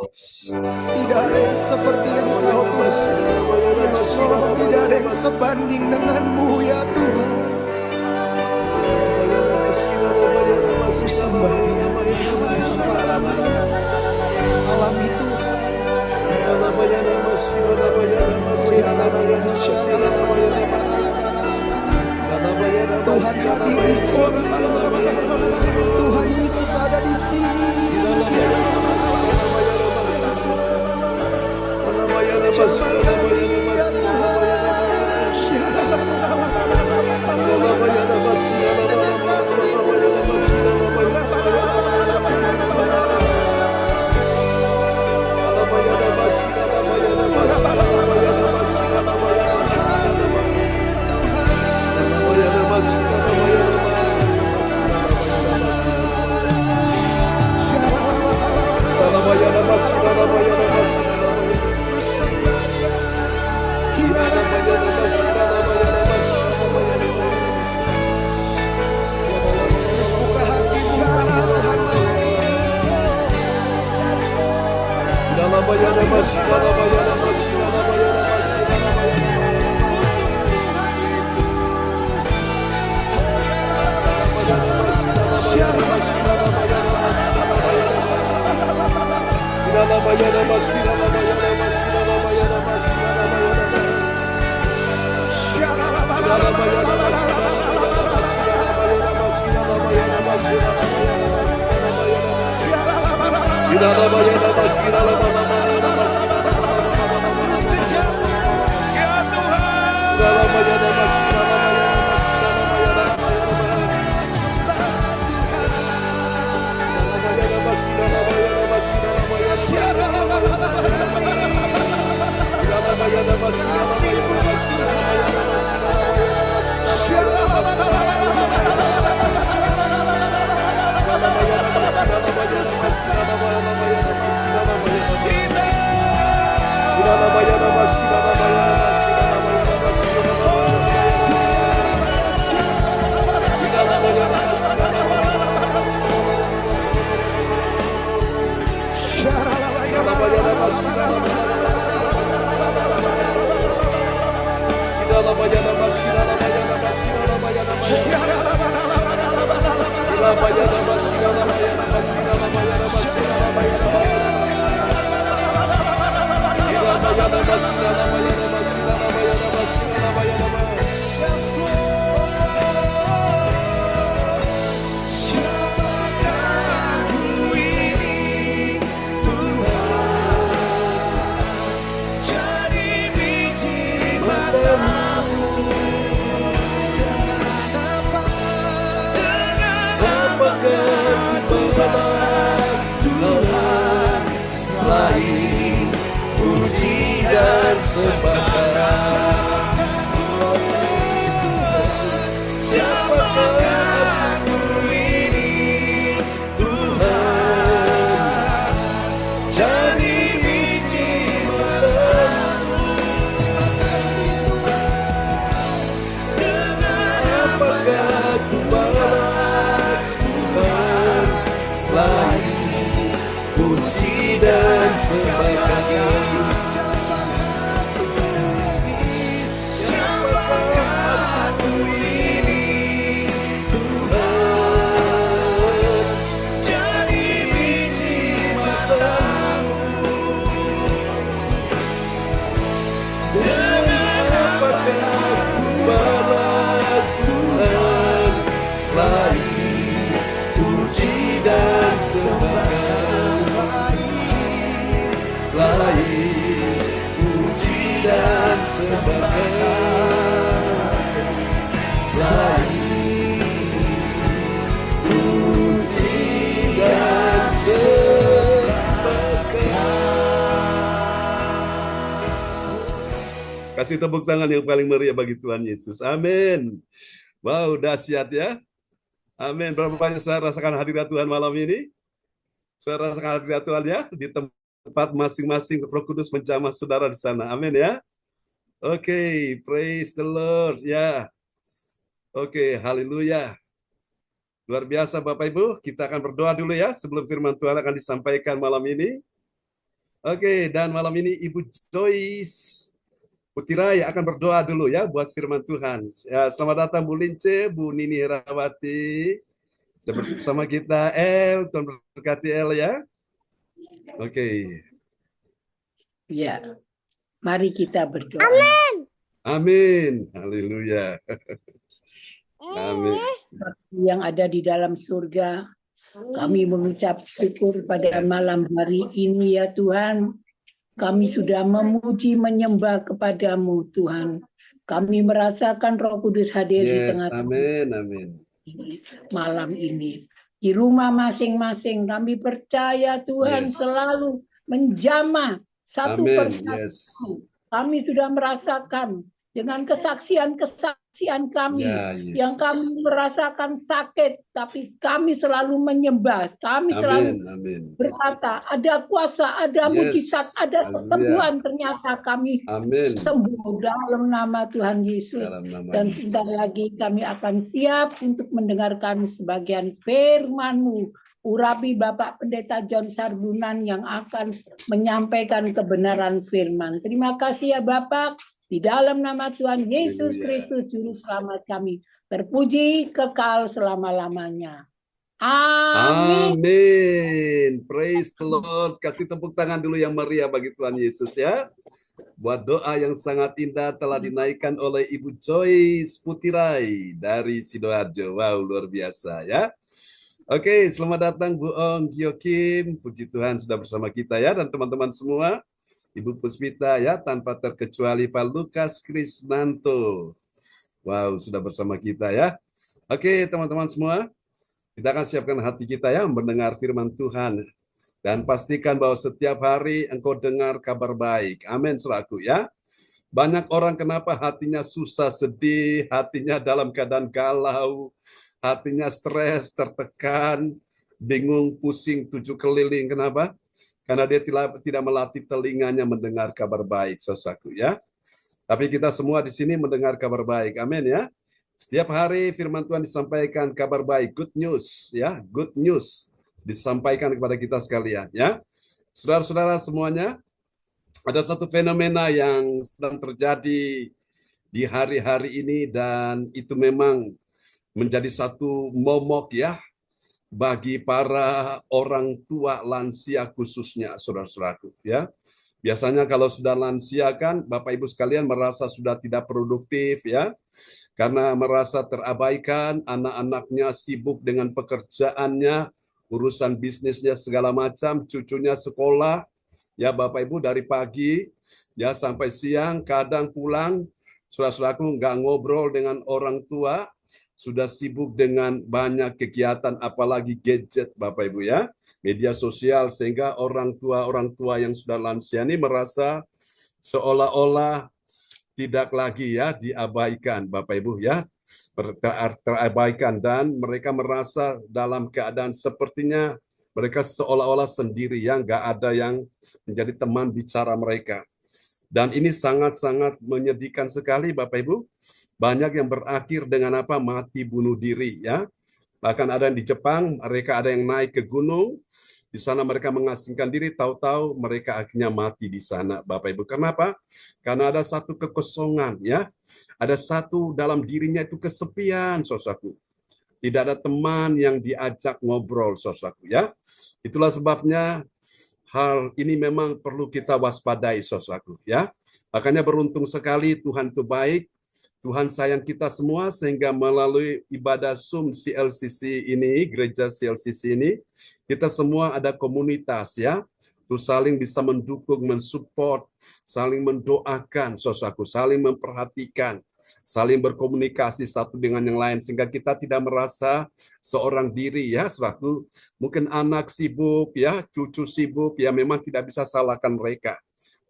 Tidak ada yang seperti Engkau Tuhan. Yes, Lord. Tidak ada yang sebanding denganmu ya Tuhan. Ku sembah Dia. Alami Tuhan. Tuhan hadir di sini. Tuhan Yesus ada di sini. Kasih tepuk tangan yang paling meriah bagi Tuhan Yesus. Amin. Wow, dahsyat ya. Amin. Berapa banyak saya rasakan hadirat Tuhan malam ini? Saya rasakan hadirat Tuhan ya di tempat masing-masing. Roh Kudus menjamah saudara di sana. Amin ya. Oke, praise the Lord ya. Oke, haleluya. Luar biasa Bapak Ibu. Kita akan berdoa dulu ya sebelum firman Tuhan akan disampaikan malam ini. Oke, dan malam ini Ibu Joyce Putirai akan berdoa dulu ya buat firman Tuhan. Ya, selamat datang Bu Lince, Bu Nini Herawati. Sudah bersama kita Tuhan berkati ya. Oke. Ya, mari kita berdoa. Amin. Haleluya. Amin. Yang ada di dalam surga, kami mengucap syukur pada malam hari ini ya Tuhan. Kami sudah memuji menyembah kepadamu Tuhan. Kami merasakan Roh Kudus hadir di tengah amin. Malam ini. Di rumah masing-masing kami percaya Tuhan selalu menjamah satu persatu. Kami sudah merasakan dengan kesaksian kami yang kami merasakan sakit, tapi kami selalu menyembah, kami selalu berkata ada kuasa, ada mujizat, ada kesembuhan, ternyata kami sembuh dalam nama Tuhan Yesus. Dan sebentar lagi kami akan siap untuk mendengarkan sebagian firman-Mu. Urapi Bapak Pendeta John Sarbunan yang akan menyampaikan kebenaran firman. Terima kasih ya Bapak. Di dalam nama Tuhan Yesus Kristus Juru Selamat kami terpuji kekal selama-lamanya. Amin. Amin. Praise the Lord. Kasih tepuk tangan dulu yang meriah bagi Tuhan Yesus ya. Buat doa yang sangat indah telah dinaikkan oleh Ibu Joyce Putirai dari Sidoarjo. Wow, luar biasa ya. Oke, selamat datang Bu Ong Gio Kim. Puji Tuhan sudah bersama kita ya, dan teman-teman semua. Ibu Puspita ya, tanpa terkecuali Pak Lukas Krisnanto. Wow, sudah bersama kita ya. Oke, teman-teman semua, kita akan siapkan hati kita ya mendengar firman Tuhan. Dan pastikan bahwa setiap hari engkau dengar kabar baik. Amin, selaku ya. Banyak orang kenapa hatinya susah, sedih, hatinya dalam keadaan galau, hatinya stres, tertekan, bingung, pusing, tujuh keliling. Kenapa? Karena dia tidak melatih telinganya mendengar kabar baik, saudaraku ya. Tapi kita semua di sini mendengar kabar baik, amin ya. Setiap hari firman Tuhan disampaikan kabar baik, good news ya, good news disampaikan kepada kita sekalian ya. Saudara-saudara semuanya, ada satu fenomena yang sedang terjadi di hari-hari ini dan itu memang menjadi satu momok ya bagi para orang tua lansia khususnya, saudara-saudaraku ya. Biasanya kalau sudah lansia kan Bapak Ibu sekalian merasa sudah tidak produktif ya. Karena merasa terabaikan, anak-anaknya sibuk dengan pekerjaannya, urusan bisnisnya segala macam, cucunya sekolah. Ya Bapak Ibu dari pagi ya sampai siang, kadang pulang saudara-saudaraku nggak ngobrol dengan orang tua, sudah sibuk dengan banyak kegiatan, apalagi gadget Bapak Ibu ya, media sosial, sehingga orang tua yang sudah lansia ini merasa seolah-olah tidak lagi ya diabaikan Bapak Ibu ya, terabaikan, dan mereka merasa dalam keadaan sepertinya mereka seolah-olah sendiri ya, nggak ada yang menjadi teman bicara mereka. Dan ini sangat-sangat menyedihkan sekali Bapak Ibu. Banyak yang berakhir dengan apa? Mati bunuh diri ya. Bahkan ada yang di Jepang, mereka ada yang naik ke gunung, di sana mereka mengasingkan diri, tahu-tahu mereka akhirnya mati di sana Bapak Ibu. Kenapa? Karena ada satu kekosongan ya. Ada satu dalam dirinya itu kesepian, saudaraku. Tidak ada teman yang diajak ngobrol, saudaraku ya. Itulah sebabnya hal ini memang perlu kita waspadai, saudaraku ya. Makanya beruntung sekali Tuhan itu baik. Tuhan sayang kita semua sehingga melalui ibadah Zoom CLCC ini, gereja CLCC ini, kita semua ada komunitas ya, tuh saling bisa mendukung, mensupport, saling mendoakan, saudaraku, saling memperhatikan, saling berkomunikasi satu dengan yang lain sehingga kita tidak merasa seorang diri ya, saudaraku. Mungkin anak sibuk ya, cucu sibuk ya, memang tidak bisa salahkan mereka.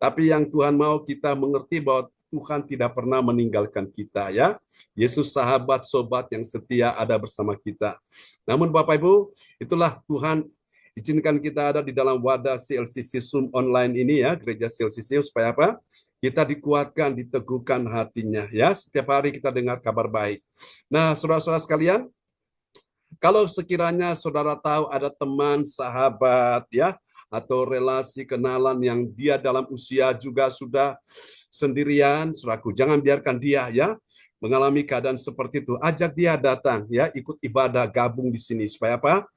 Tapi yang Tuhan mau kita mengerti bahwa Tuhan tidak pernah meninggalkan kita ya. Yesus sahabat sobat yang setia ada bersama kita. Namun Bapak Ibu, itulah Tuhan izinkan kita ada di dalam wadah CLCC Zoom online ini ya, gereja CLCC, supaya apa? Kita dikuatkan, diteguhkan hatinya ya. Setiap hari kita dengar kabar baik. Nah, saudara-saudara sekalian, kalau sekiranya saudara tahu ada teman, sahabat ya, atau relasi kenalan yang dia dalam usia juga sudah sendirian, saudaraku, jangan biarkan dia ya mengalami keadaan seperti itu. Ajak dia datang ya, ikut ibadah, gabung di sini supaya apa?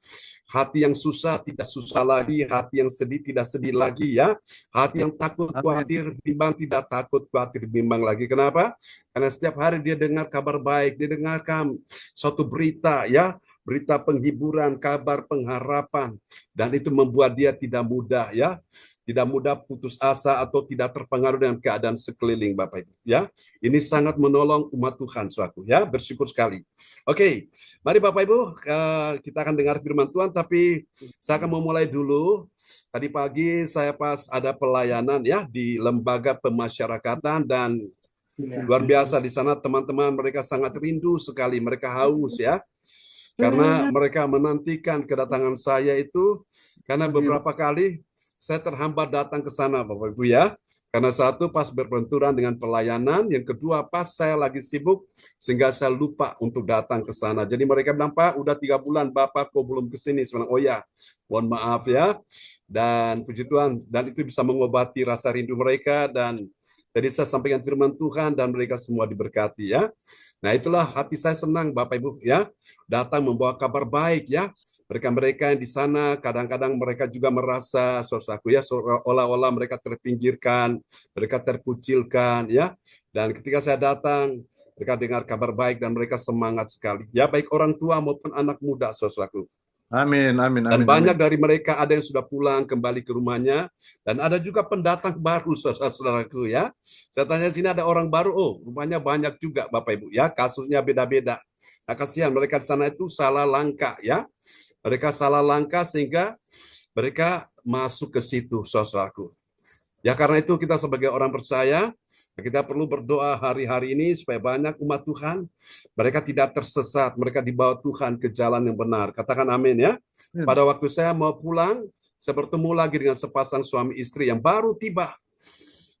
Hati yang susah tidak susah lagi, hati yang sedih tidak sedih lagi ya. Hati yang takut khawatir bimbang tidak takut khawatir bimbang lagi. Kenapa? Karena setiap hari dia dengar kabar baik, dia dengarkan suatu berita ya, berita penghiburan, kabar pengharapan, dan itu membuat dia tidak mudah ya, tidak mudah putus asa atau tidak terpengaruh dengan keadaan sekeliling, Bapak Ibu ya. Ini sangat menolong umat Tuhan, suatu ya, bersyukur sekali. Oke, mari Bapak Ibu, kita akan dengar firman Tuhan, tapi saya akan memulai dulu. Tadi pagi saya pas ada pelayanan ya di lembaga pemasyarakatan, dan luar biasa di sana teman-teman, mereka sangat rindu sekali, mereka haus ya. Karena mereka menantikan kedatangan saya itu, karena beberapa kali saya terhambat datang ke sana, Bapak Ibu ya. Karena satu, pas berbenturan dengan pelayanan. Yang kedua, pas saya lagi sibuk, sehingga saya lupa untuk datang ke sana. Jadi mereka bilang, Pak, udah 3 bulan Bapak kok belum ke sini. Saya bilang, oh ya, mohon maaf ya. Dan puji Tuhan, dan itu bisa mengobati rasa rindu mereka. Dan jadi saya sampaikan firman Tuhan, dan mereka semua diberkati ya. Nah itulah hati saya senang, Bapak Ibu ya. Datang membawa kabar baik ya. Mereka-mereka yang di sana, kadang-kadang mereka juga merasa, saudaraku ya, seolah-olah mereka terpinggirkan, mereka terkucilkan ya. Dan ketika saya datang, mereka dengar kabar baik dan mereka semangat sekali. Ya, baik orang tua maupun anak muda, saudaraku. Amin, amin, Dan amin. banyak dari mereka ada yang sudah pulang kembali ke rumahnya, dan ada juga pendatang baru, saudara-saudaraku ya. Saya tanya sini ada orang baru, oh rumahnya banyak juga Bapak Ibu ya, kasusnya beda-beda. Nah kasihan mereka di sana itu salah langkah ya. Mereka salah langkah sehingga mereka masuk ke situ, saudaraku. Ya karena itu kita sebagai orang percaya, kita perlu berdoa hari-hari ini supaya banyak umat Tuhan, mereka tidak tersesat, mereka dibawa Tuhan ke jalan yang benar. Katakan amin ya. Pada waktu saya mau pulang, saya bertemu lagi dengan sepasang suami istri yang baru tiba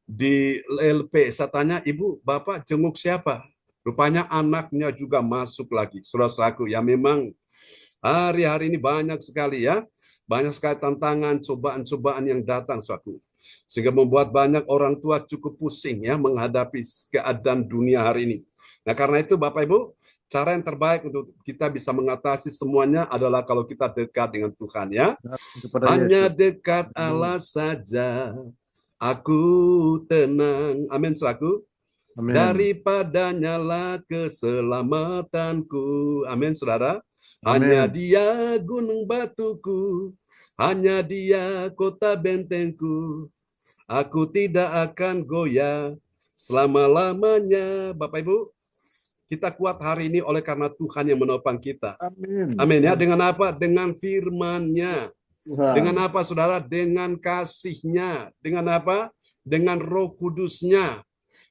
di LP. Saya tanya, Ibu, Bapak jenguk siapa? Rupanya anaknya juga masuk lagi. Saudara-saudaraku, ya memang hari-hari ini banyak sekali ya. Banyak sekali tantangan, cobaan-cobaan yang datang suatu. Sehingga membuat banyak orang tua cukup pusing ya menghadapi keadaan dunia hari ini. Nah karena itu Bapak Ibu, cara yang terbaik untuk kita bisa mengatasi semuanya adalah kalau kita dekat dengan Tuhan ya. Hanya dekat Allah saja aku tenang. Amin saudaraku. Daripadanya lah keselamatanku. Amin saudara. Hanya Dia gunung batuku, hanya Dia kota bentengku. Aku tidak akan goyah selama-lamanya. Bapak Ibu, kita kuat hari ini oleh karena Tuhan yang menopang kita. Amin. Amin ya. Dengan apa? Dengan firman-Nya. Dengan apa saudara? Dengan kasih-Nya. Dengan apa? Dengan Roh Kudus-Nya.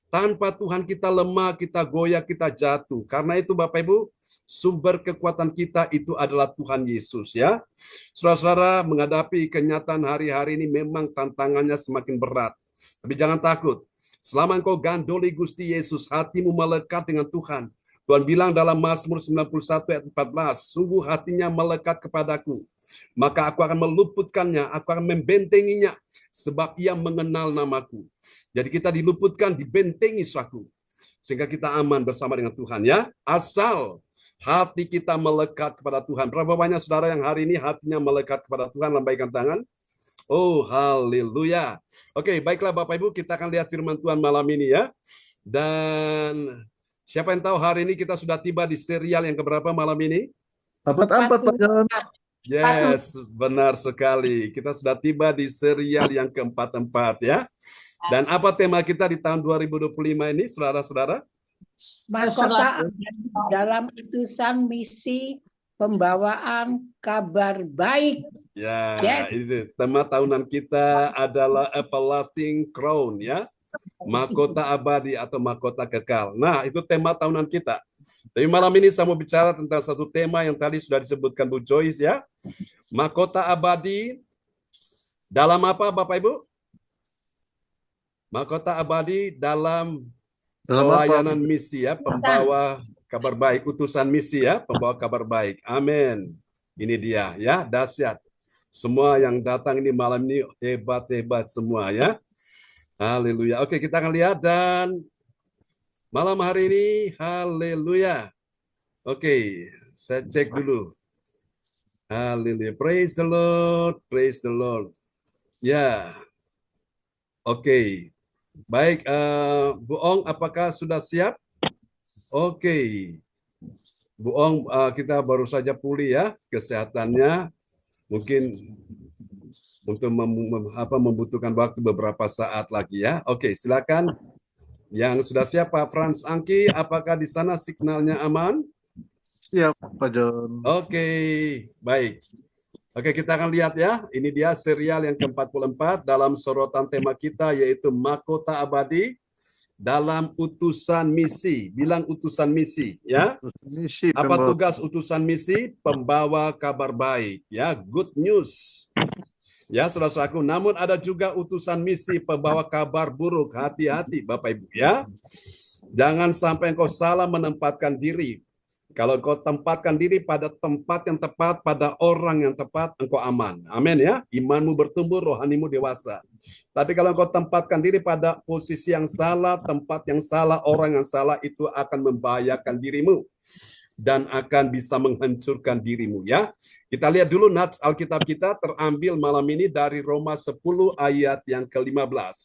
Tanpa Tuhan kita lemah, kita goyah, kita jatuh. Karena itu Bapak Ibu, sumber kekuatan kita itu adalah Tuhan Yesus ya. Saudara-saudara, menghadapi kenyataan hari-hari ini memang tantangannya semakin berat. Tapi jangan takut. Selama engkau gandoli Gusti Yesus, hatimu melekat dengan Tuhan. Tuhan bilang dalam Mazmur 91 ayat 14, sungguh hatinya melekat kepadaku. Maka aku akan meluputkannya, aku akan membentenginya, sebab ia mengenal namaku. Jadi kita diluputkan, dibentengi suatu, sehingga kita aman bersama dengan Tuhan ya. Asal hati kita melekat kepada Tuhan. Berapa banyak saudara yang hari ini hatinya melekat kepada Tuhan? Lambaikan tangan. Oh, haleluya. Oke, baiklah Bapak Ibu, kita akan lihat firman Tuhan malam ini ya. Dan siapa yang tahu hari ini kita sudah tiba di serial yang keberapa malam ini? 44, Pak John. Yes, benar sekali. Kita sudah tiba di serial yang keempat ya. Dan apa tema kita di tahun 2025 ini, saudara-saudara? Mahkota dalam utusan misi pembawaan kabar baik. Ya, itu tema tahunan kita adalah Everlasting Crown ya. Mahkota abadi atau mahkota kekal. Nah, itu tema tahunan kita. Tapi malam ini saya mau bicara tentang satu tema yang tadi sudah disebutkan Bu Joyce ya. Mahkota abadi dalam apa Bapak Ibu? Mahkota abadi dalam pelayanan misi ya, pembawa kabar baik, utusan misi ya, pembawa kabar baik. Amin. Ini dia ya, dahsyat. Semua yang datang ini malam ini hebat-hebat semua ya. Haleluya. Oke, kita akan lihat dan malam hari ini, haleluya. Oke, saya cek dulu. Haleluya. Praise the Lord, praise the Lord. Ya, oke. Baik, Bu Ong, apakah sudah siap? Oke. Bu Ong, kita baru saja pulih ya kesehatannya. Mungkin untuk membutuhkan waktu beberapa saat lagi ya. Oke, silakan. Yang sudah siap Pak Frans Angki, apakah di sana signalnya aman? Siap, Pak John. Oke, baik. Oke, kita akan lihat ya. Ini dia serial yang ke-44 dalam sorotan tema kita yaitu Mahkota Abadi dalam utusan misi. Bilang utusan misi ya. Misi Apa pembawa. tugas utusan misi? Pembawa kabar baik ya, good news. Ya, saudara-saudaraku, namun ada juga utusan misi pembawa kabar buruk. Hati-hati Bapak Ibu ya. Jangan sampai engkau salah menempatkan diri. Kalau engkau tempatkan diri pada tempat yang tepat, pada orang yang tepat, engkau aman. Amin ya. Imanmu bertumbuh, rohanimu dewasa. Tapi kalau engkau tempatkan diri pada posisi yang salah, tempat yang salah, orang yang salah, itu akan membahayakan dirimu dan akan bisa menghancurkan dirimu ya. Kita lihat dulu nats Alkitab kita terambil malam ini dari Roma 10 ayat yang ke-15.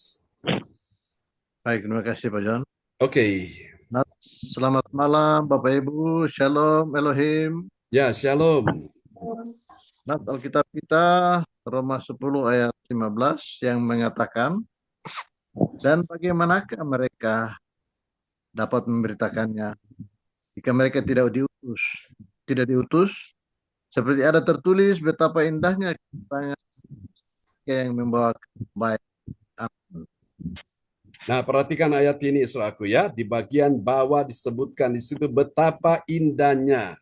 Baik, terima kasih Pak John. Oke. Nah, selamat malam Bapak Ibu. Shalom Elohim. Ya, shalom. Nah, Alkitab kita Roma 10 ayat 15 yang mengatakan, dan bagaimanakah mereka dapat memberitakannya jika mereka tidak diutus, seperti ada tertulis betapa indahnya kedatangan yang membawa baik. Nah, perhatikan ayat ini, saudaraku ya. Di bagian bawah disebutkan di situ betapa indahnya.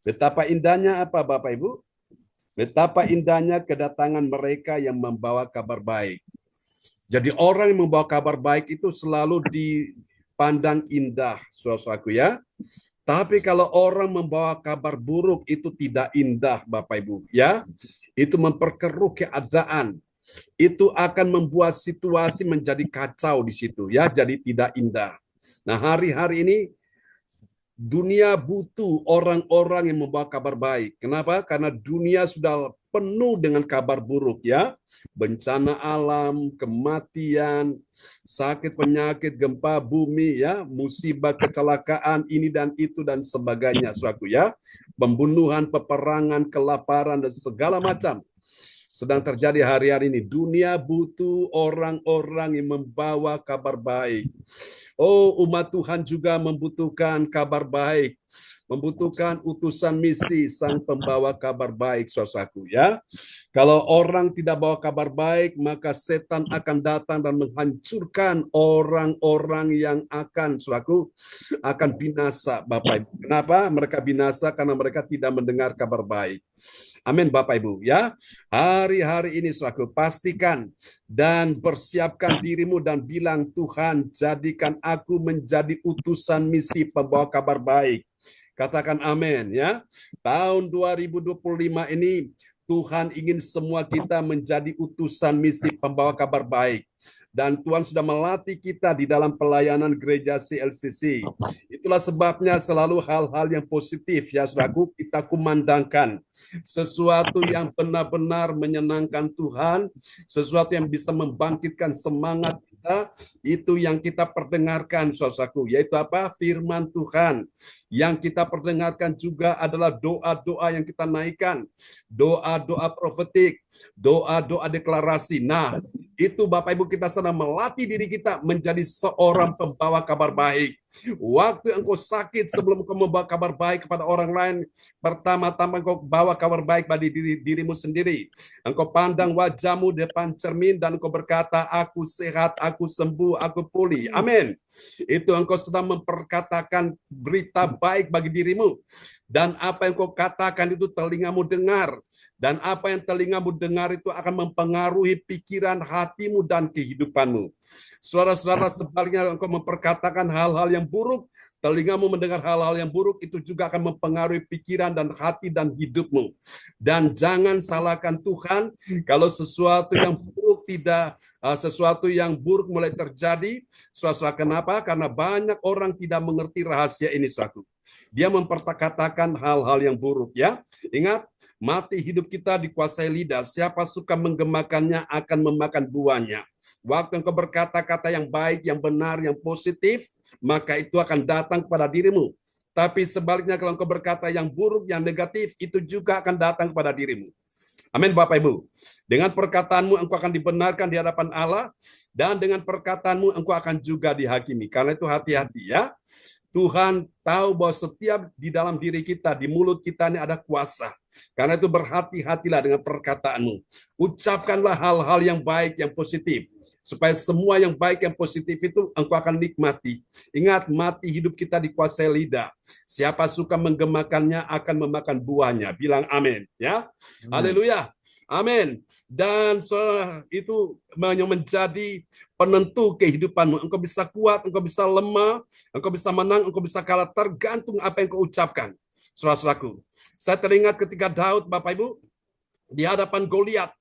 Betapa indahnya apa, Bapak Ibu? Betapa indahnya kedatangan mereka yang membawa kabar baik. Jadi orang yang membawa kabar baik itu selalu dipandang indah, saudaraku ya. Tapi kalau orang membawa kabar buruk itu tidak indah, Bapak Ibu, ya. Itu memperkeruh keadaan. Itu akan membuat situasi menjadi kacau di situ, ya. Jadi tidak indah. Nah, hari-hari ini dunia butuh orang-orang yang membawa kabar baik. Kenapa? Karena dunia sudah penuh dengan kabar buruk ya. Bencana alam, kematian, sakit penyakit, gempa bumi ya, musibah, kecelakaan ini dan itu dan sebagainya, suatu ya. Pembunuhan, peperangan, kelaparan dan segala macam sedang terjadi hari-hari ini. Dunia butuh orang-orang yang membawa kabar baik. Oh, umat Tuhan juga membutuhkan kabar baik, membutuhkan utusan misi sang pembawa kabar baik, saudaraku ya. Kalau orang tidak bawa kabar baik, maka setan akan datang dan menghancurkan orang-orang yang akan, saudaraku, akan binasa, Bapak Ibu. Kenapa mereka binasa? Karena mereka tidak mendengar kabar baik. Amin, Bapak Ibu ya. Hari-hari ini, saudaraku, pastikan dan persiapkan dirimu dan bilang, Tuhan, jadikan aku menjadi utusan misi pembawa kabar baik. Katakan amin ya. Tahun 2025 ini Tuhan ingin semua kita menjadi utusan misi pembawa kabar baik. Dan Tuhan sudah melatih kita di dalam pelayanan gereja CLCC. Itulah sebabnya selalu hal-hal yang positif ya saudaraku kita kumandangkan. Sesuatu yang benar-benar menyenangkan Tuhan, sesuatu yang bisa membangkitkan semangat kita, itu yang kita perdengarkan saudaraku, yaitu apa? Firman Tuhan. Yang kita perdengarkan juga adalah doa-doa yang kita naikkan, doa-doa profetik, doa-doa deklarasi. Nah, itu Bapak Ibu kita sedang melatih diri kita menjadi seorang pembawa kabar baik. Waktu engkau sakit sebelum engkau membawa kabar baik kepada orang lain, pertama-tama engkau bawa kabar baik bagi dirimu sendiri. Engkau pandang wajahmu depan cermin dan engkau berkata, aku sehat, aku sembuh, aku pulih. Amin. Itu engkau sedang memperkatakan berita baik bagi dirimu. Dan apa yang kau katakan itu telingamu dengar. Dan apa yang telingamu dengar itu akan mempengaruhi pikiran, hatimu, dan kehidupanmu. Saudara-saudara, sebaliknya engkau memperkatakan hal-hal yang buruk, telingamu mendengar hal-hal yang buruk, itu juga akan mempengaruhi pikiran dan hati dan hidupmu. Dan jangan salahkan Tuhan kalau sesuatu yang buruk mulai terjadi. Saudara, kenapa? Karena banyak orang tidak mengerti rahasia ini, saudara. Dia memperkatakan hal-hal yang buruk, ya. Ingat, mati hidup kita dikuasai lidah. Siapa suka menggemakannya akan memakan buahnya. Waktu engkau berkata-kata yang baik, yang benar, yang positif, maka itu akan datang kepada dirimu. Tapi sebaliknya kalau engkau berkata yang buruk, yang negatif, itu juga akan datang kepada dirimu. Amin, Bapak Ibu. Dengan perkataanmu engkau akan dibenarkan di hadapan Allah, dan dengan perkataanmu engkau akan juga dihakimi. Karena itu hati-hati, ya. Tuhan tahu bahwa setiap di dalam diri kita, di mulut kita ini ada kuasa. Karena itu berhati-hatilah dengan perkataanmu. Ucapkanlah hal-hal yang baik, yang positif. Supaya semua yang baik, yang positif itu engkau akan nikmati. Ingat, mati hidup kita dikuasai lidah. Siapa suka menggemakannya akan memakan buahnya. Bilang amin, ya. Haleluya. Amin. Dan itu menjadi penentu kehidupanmu. Engkau bisa kuat, engkau bisa lemah, engkau bisa menang, engkau bisa kalah, tergantung apa yang kau ucapkan. Saudara-saudaraku, saya teringat ketika Daud, Bapak Ibu, di hadapan Goliat,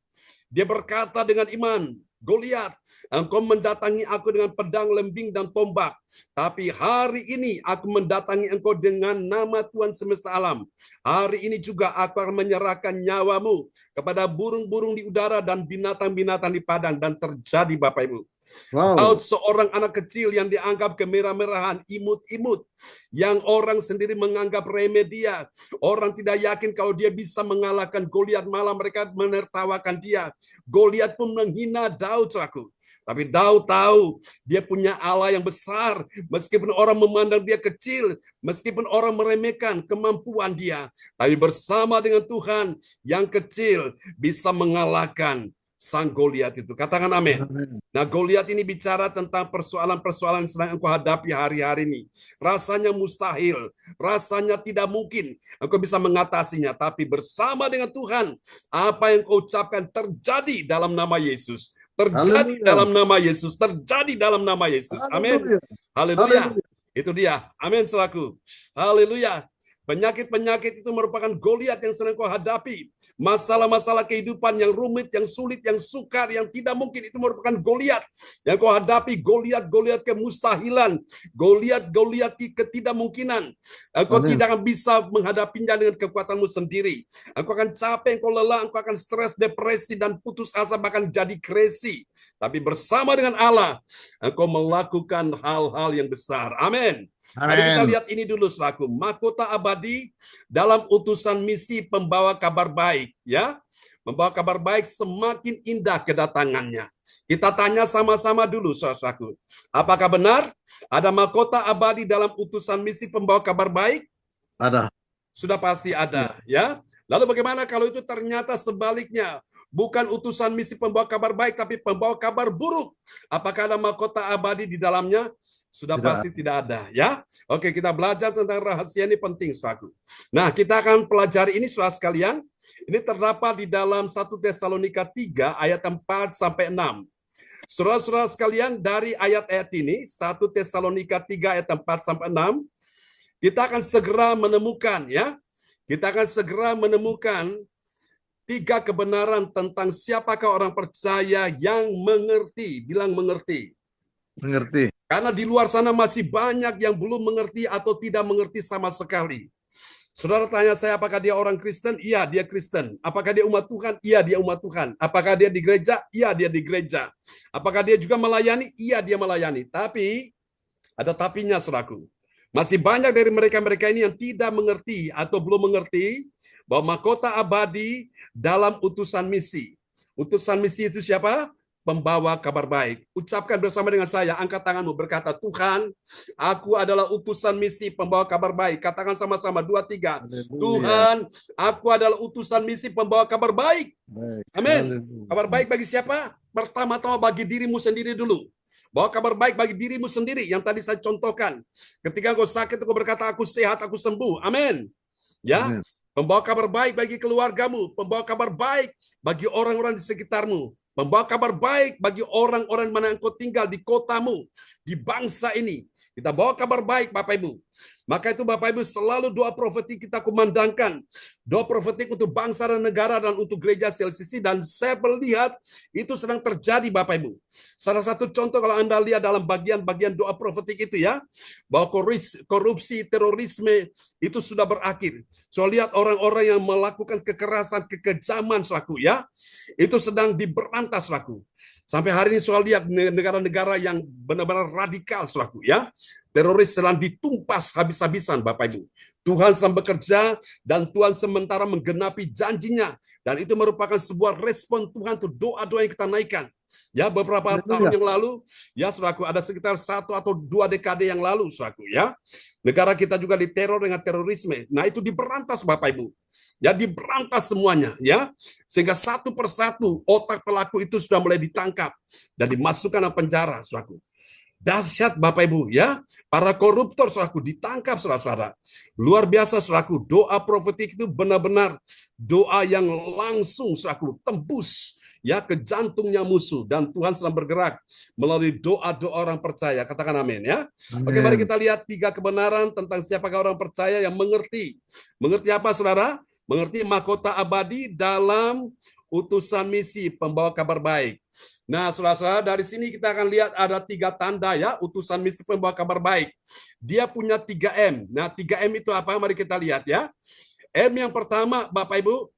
dia berkata dengan iman, Goliat, engkau mendatangi aku dengan pedang, lembing, dan tombak. Tapi hari ini aku mendatangi engkau dengan nama Tuhan semesta alam. Hari ini juga aku akan menyerahkan nyawamu kepada burung-burung di udara dan binatang-binatang di padang. Dan terjadi, Bapak Ibu. Wow. Daud seorang anak kecil yang dianggap kemerah-merahan, imut-imut, yang orang sendiri menganggap remeh dia. Orang tidak yakin kalau dia bisa mengalahkan Goliat, malah mereka menertawakan dia. Goliat pun menghina Daud, saudaraku. Tapi Daud tahu dia punya Allah yang besar. Meskipun orang memandang dia kecil, meskipun orang meremehkan kemampuan dia, tapi bersama dengan Tuhan, yang kecil bisa mengalahkan sang Goliat itu. Katakan amin. Nah, Goliat ini bicara tentang persoalan-persoalan yang sedang engkau hadapi hari-hari ini. Rasanya mustahil, rasanya tidak mungkin engkau bisa mengatasinya, tapi bersama dengan Tuhan, apa yang kau ucapkan terjadi dalam nama Yesus. Terjadi dalam nama Yesus, terjadi dalam nama Yesus. Amin. Haleluya. Itu dia. Amin, saudaraku. Haleluya. Penyakit-penyakit itu merupakan Goliat yang sedang kau hadapi. Masalah-masalah kehidupan yang rumit, yang sulit, yang sukar, yang tidak mungkin, itu merupakan Goliat yang kau hadapi. Goliat kemustahilan, Goliat ketidakmungkinan. Engkau tidak akan bisa menghadapinya dengan kekuatanmu sendiri. Engkau akan capek, engkau lelah, engkau akan stres, depresi, dan putus asa, bahkan jadi crazy. Tapi bersama dengan Allah, engkau melakukan hal-hal yang besar. Amin. Mari kita lihat ini dulu, saudaraku. Mahkota abadi dalam utusan misi pembawa kabar baik, ya. Membawa kabar baik semakin indah kedatangannya. Kita tanya sama-sama dulu, saudaraku. Apakah benar ada mahkota abadi dalam utusan misi pembawa kabar baik? Ada. Sudah pasti ada, ya. Lalu bagaimana kalau itu ternyata sebaliknya? Bukan utusan misi pembawa kabar baik, tapi pembawa kabar buruk. Apakah ada mahkota abadi di dalamnya? Sudah pasti tidak ada, ya. Oke, kita belajar tentang rahasia ini penting, saudaraku. Nah, kita akan pelajari ini, saudara sekalian. Ini terdapat di dalam 1 Tesalonika 3 ayat 4 sampai 6. Saudara-saudara sekalian, dari ayat-ayat ini, 1 Tesalonika 3 ayat 4 sampai 6, kita akan segera menemukan, ya. Kita akan segera menemukan 3 kebenaran tentang siapakah orang percaya yang mengerti. Bilang mengerti. Mengerti. Karena di luar sana masih banyak yang belum mengerti atau tidak mengerti sama sekali. Saudara tanya saya, apakah dia orang Kristen? Iya, dia Kristen. Apakah dia umat Tuhan? Iya, dia umat Tuhan. Apakah dia di gereja? Iya, dia di gereja. Apakah dia juga melayani? Iya, dia melayani. Tapi, ada tapinya, saudaraku. Masih banyak dari mereka-mereka ini yang tidak mengerti atau belum mengerti bahwa mahkota abadi dalam utusan misi. Utusan misi itu siapa? Pembawa kabar baik. Ucapkan bersama dengan saya, angkat tanganmu, berkata, Tuhan, aku adalah utusan misi pembawa kabar baik. Katakan sama-sama, 2, 3. Tuhan, aku adalah utusan misi pembawa kabar baik. Amin. Kabar baik bagi siapa? Pertama-tama bagi dirimu sendiri dulu. Bawa kabar baik bagi dirimu sendiri, yang tadi saya contohkan. Ketika kau sakit, kau berkata, aku sehat, aku sembuh. Amin. Ya. Amen. Membawa kabar baik bagi keluargamu, membawa kabar baik bagi orang-orang di sekitarmu, membawa kabar baik bagi orang-orang mana engkau tinggal di kotamu, di bangsa ini. Kita bawa kabar baik, Bapak Ibu. Maka itu Bapak Ibu selalu doa profetik kita kumandangkan. Doa profetik untuk bangsa dan negara dan untuk gereja CLCC. Dan saya melihat itu sedang terjadi Bapak Ibu. Salah satu contoh kalau Anda lihat dalam bagian-bagian doa profetik itu ya. Bahwa korupsi, terorisme itu sudah berakhir. So lihat orang-orang yang melakukan kekerasan, kekejaman selaku ya. Itu sedang diberantas selaku. Sampai hari ini soal lihat negara-negara yang benar-benar radikal selaku ya. Teroris sedang ditumpas habis-habisan Bapak Ibu. Tuhan sedang bekerja dan Tuhan sementara menggenapi janjinya. Dan itu merupakan sebuah respon Tuhan untuk doa-doa yang kita naikkan. Ya, beberapa tahun yang lalu, ya saudaraku, ada sekitar 1 atau 2 dekade yang lalu, saudaraku, ya. Negara kita juga diteror dengan terorisme. Nah, itu diberantas Bapak Ibu. Ya, diberantas semuanya, ya. Sehingga satu persatu otak pelaku itu sudah mulai ditangkap dan dimasukkan ke penjara, saudaraku. Dahsyat Bapak Ibu ya, para koruptor saudaraku ditangkap saudara-saudara. Luar biasa saudaraku, doa profetik itu benar-benar doa yang langsung saudaraku tembus ya ke jantungnya musuh dan Tuhan sedang bergerak melalui doa-doa orang percaya. Katakan amin ya. Amin. Oke, mari kita lihat 3 kebenaran tentang siapakah orang percaya yang mengerti. Mengerti apa saudara? Mengerti mahkota abadi dalam utusan misi pembawa kabar baik. Nah, saudara-saudara, dari sini kita akan lihat ada 3 tanda ya, utusan misi pembawa kabar baik. Dia punya 3M. Nah, 3M itu apa? Mari kita lihat ya. M yang pertama, Bapak Ibu.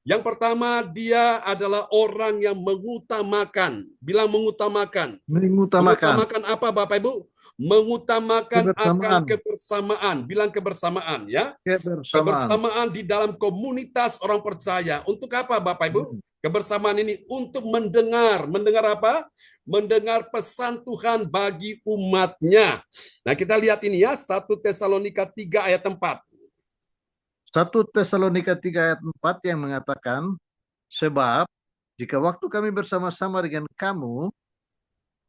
Yang pertama, dia adalah orang yang mengutamakan. Bilang mengutamakan. Mengutamakan apa, Bapak Ibu? Mengutamakan akan kebersamaan. Bilang kebersamaan ya. Kebersamaan di dalam komunitas orang percaya. Untuk apa, Bapak Ibu? Kebersamaan ini untuk mendengar. Mendengar apa? Mendengar pesan Tuhan bagi umatnya. Nah, kita lihat ini ya, 1 Tesalonika 3 ayat 4. 1 Tesalonika 3 ayat 4 yang mengatakan, sebab jika waktu kami bersama-sama dengan kamu,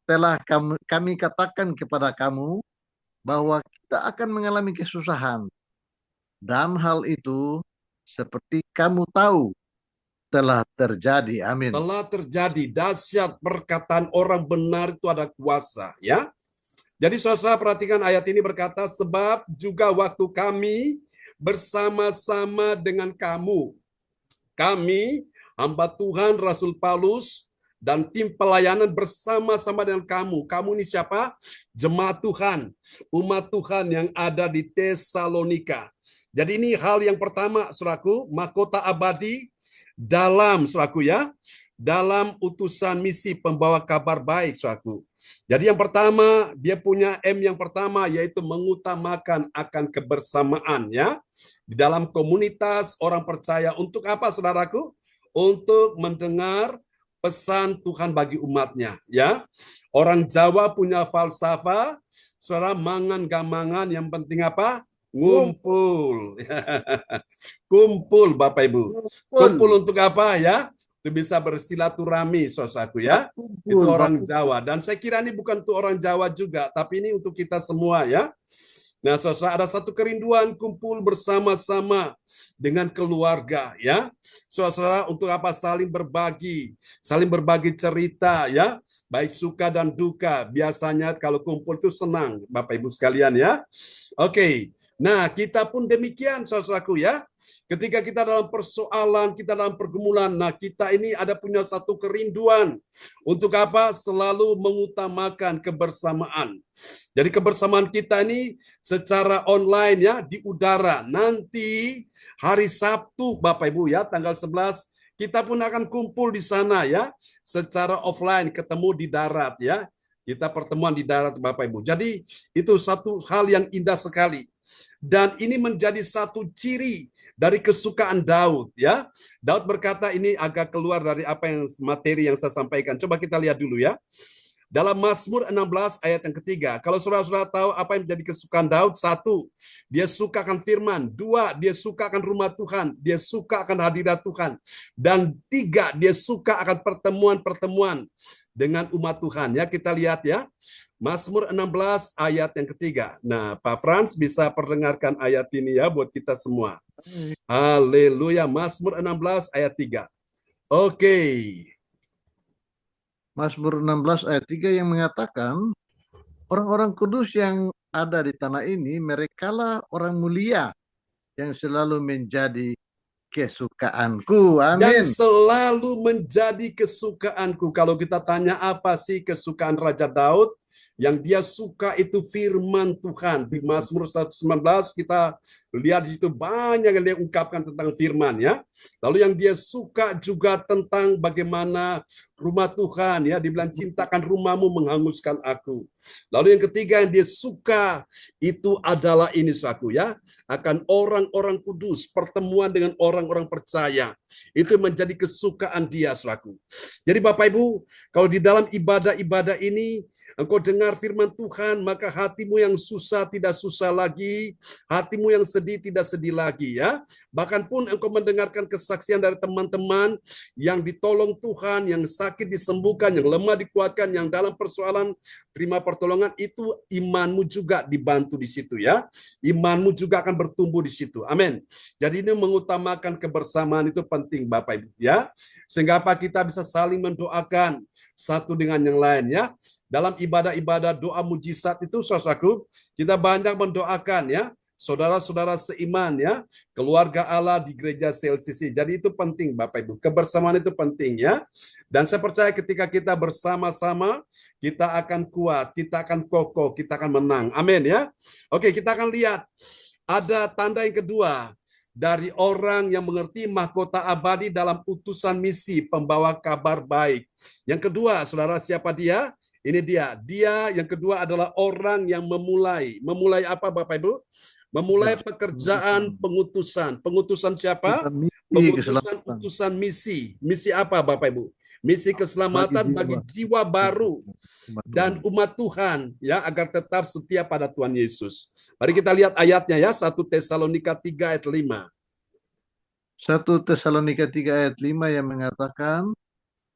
telah kami katakan kepada kamu bahwa kita akan mengalami kesusahan. Dan hal itu seperti kamu tahu telah terjadi. Amin. Telah terjadi. Dahsyat perkataan orang benar itu ada kuasa ya. Jadi saudara perhatikan ayat ini berkata, sebab juga waktu kami bersama-sama dengan kamu. Kami, hamba Tuhan, Rasul Paulus, dan tim pelayanan bersama-sama dengan kamu. Kamu ini siapa? Jemaat Tuhan, umat Tuhan yang ada di Tesalonika. Jadi ini hal yang pertama, saudaraku, mahkota abadi dalam, saudaraku ya, dalam utusan misi pembawa kabar baik, saudaraku. Jadi yang pertama, dia punya M yang pertama, yaitu mengutamakan akan kebersamaan ya. Di dalam komunitas orang percaya. Untuk apa, saudaraku? Untuk mendengar pesan Tuhan bagi umatnya ya. Orang Jawa punya falsafah, saudara, mangan gamangan, yang penting apa? Ngumpul. Kumpul Bapak Ibu. Kumpul untuk apa ya? Itu bisa bersilaturahmi, saudaraku ya. Itu orang Jawa. Dan saya kira ini bukan untuk orang Jawa juga, tapi ini untuk kita semua ya. Nah, saudara, ada satu kerinduan kumpul bersama-sama dengan keluarga ya. Saudara, untuk apa? Saling berbagi cerita ya. Baik suka dan duka. Biasanya kalau kumpul itu senang, Bapak Ibu sekalian ya. Oke. Nah, kita pun demikian, saudaraku ya. Ketika kita dalam persoalan, kita dalam pergumulan, nah kita ini ada punya satu kerinduan. Untuk apa? Selalu mengutamakan kebersamaan. Jadi kebersamaan kita ini secara online ya, di udara. Nanti hari Sabtu, Bapak Ibu ya, tanggal 11, kita pun akan kumpul di sana ya, secara offline, ketemu di darat ya. Kita pertemuan di darat, Bapak Ibu. Jadi itu satu hal yang indah sekali. Dan ini menjadi satu ciri dari kesukaan Daud ya. Daud berkata, ini agak keluar dari apa yang materi yang saya sampaikan. Coba kita lihat dulu ya. Dalam Mazmur 16 ayat yang ketiga. Kalau saudara-saudara tahu apa yang menjadi kesukaan Daud, 1, dia suka akan firman. 2, dia suka akan rumah Tuhan. Dia suka akan hadirat Tuhan. Dan 3, dia suka akan pertemuan-pertemuan dengan umat Tuhan. Ya, kita lihat ya. Mazmur 16 ayat yang ketiga. Nah, Pak Frans bisa perdengarkan ayat ini ya buat kita semua. Haleluya. Mazmur 16 ayat 3. Oke. Mazmur 16 ayat 3 yang mengatakan, orang-orang kudus yang ada di tanah ini, merekalah orang mulia yang selalu menjadi kesukaanku. Dan Amin. selalu menjadi kesukaanku. Kalau kita tanya apa sih kesukaan Raja Daud, yang dia suka itu firman Tuhan. Di Mazmur 119 kita lihat di situ banyak yang dia ungkapkan tentang firman ya. Lalu yang dia suka juga tentang bagaimana rumah Tuhan ya, dibilang cintakan rumahmu menghanguskan aku. Lalu yang ketiga yang dia suka itu adalah ini saku ya, akan orang-orang kudus, pertemuan dengan orang-orang percaya. Itu menjadi kesukaan dia saku. Jadi Bapak Ibu, kalau di dalam ibadah-ibadah ini engkau dengar firman Tuhan, maka hatimu yang susah tidak susah lagi, hatimu yang sedih tidak sedih lagi ya. Bahkan pun engkau mendengarkan kesaksian dari teman-teman yang ditolong Tuhan, yang sakit disembuhkan, yang lemah dikuatkan, yang dalam persoalan terima pertolongan, itu imanmu juga dibantu di situ ya. Imanmu juga akan bertumbuh di situ. Amin. Jadi ini mengutamakan kebersamaan itu penting Bapak Ibu ya. Sehingga apa, kita bisa saling mendoakan satu dengan yang lain ya. Dalam ibadah-ibadah doa mujizat itu saudaraku, kita banyak mendoakan ya saudara-saudara seiman ya, keluarga Allah di gereja CLCC. Jadi itu penting Bapak Ibu, kebersamaan itu penting ya. Dan saya percaya ketika kita bersama-sama, kita akan kuat, kita akan kokoh, kita akan menang. Amin ya. Oke, kita akan lihat ada tanda yang kedua dari orang yang mengerti mahkota abadi dalam utusan misi pembawa kabar baik. Yang kedua, saudara, siapa dia? Ini dia. Dia yang kedua adalah orang yang memulai. Memulai apa Bapak Ibu? Memulai pekerjaan pengutusan. Pengutusan siapa? Pengutusan utusan misi. Misi apa Bapak Ibu? Misi keselamatan bagi jiwa baru dan umat Tuhan ya, agar tetap setia pada Tuhan Yesus. Mari kita lihat ayatnya ya, 1 Tesalonika 3 ayat 5. 1 Tesalonika 3 ayat 5 yang mengatakan,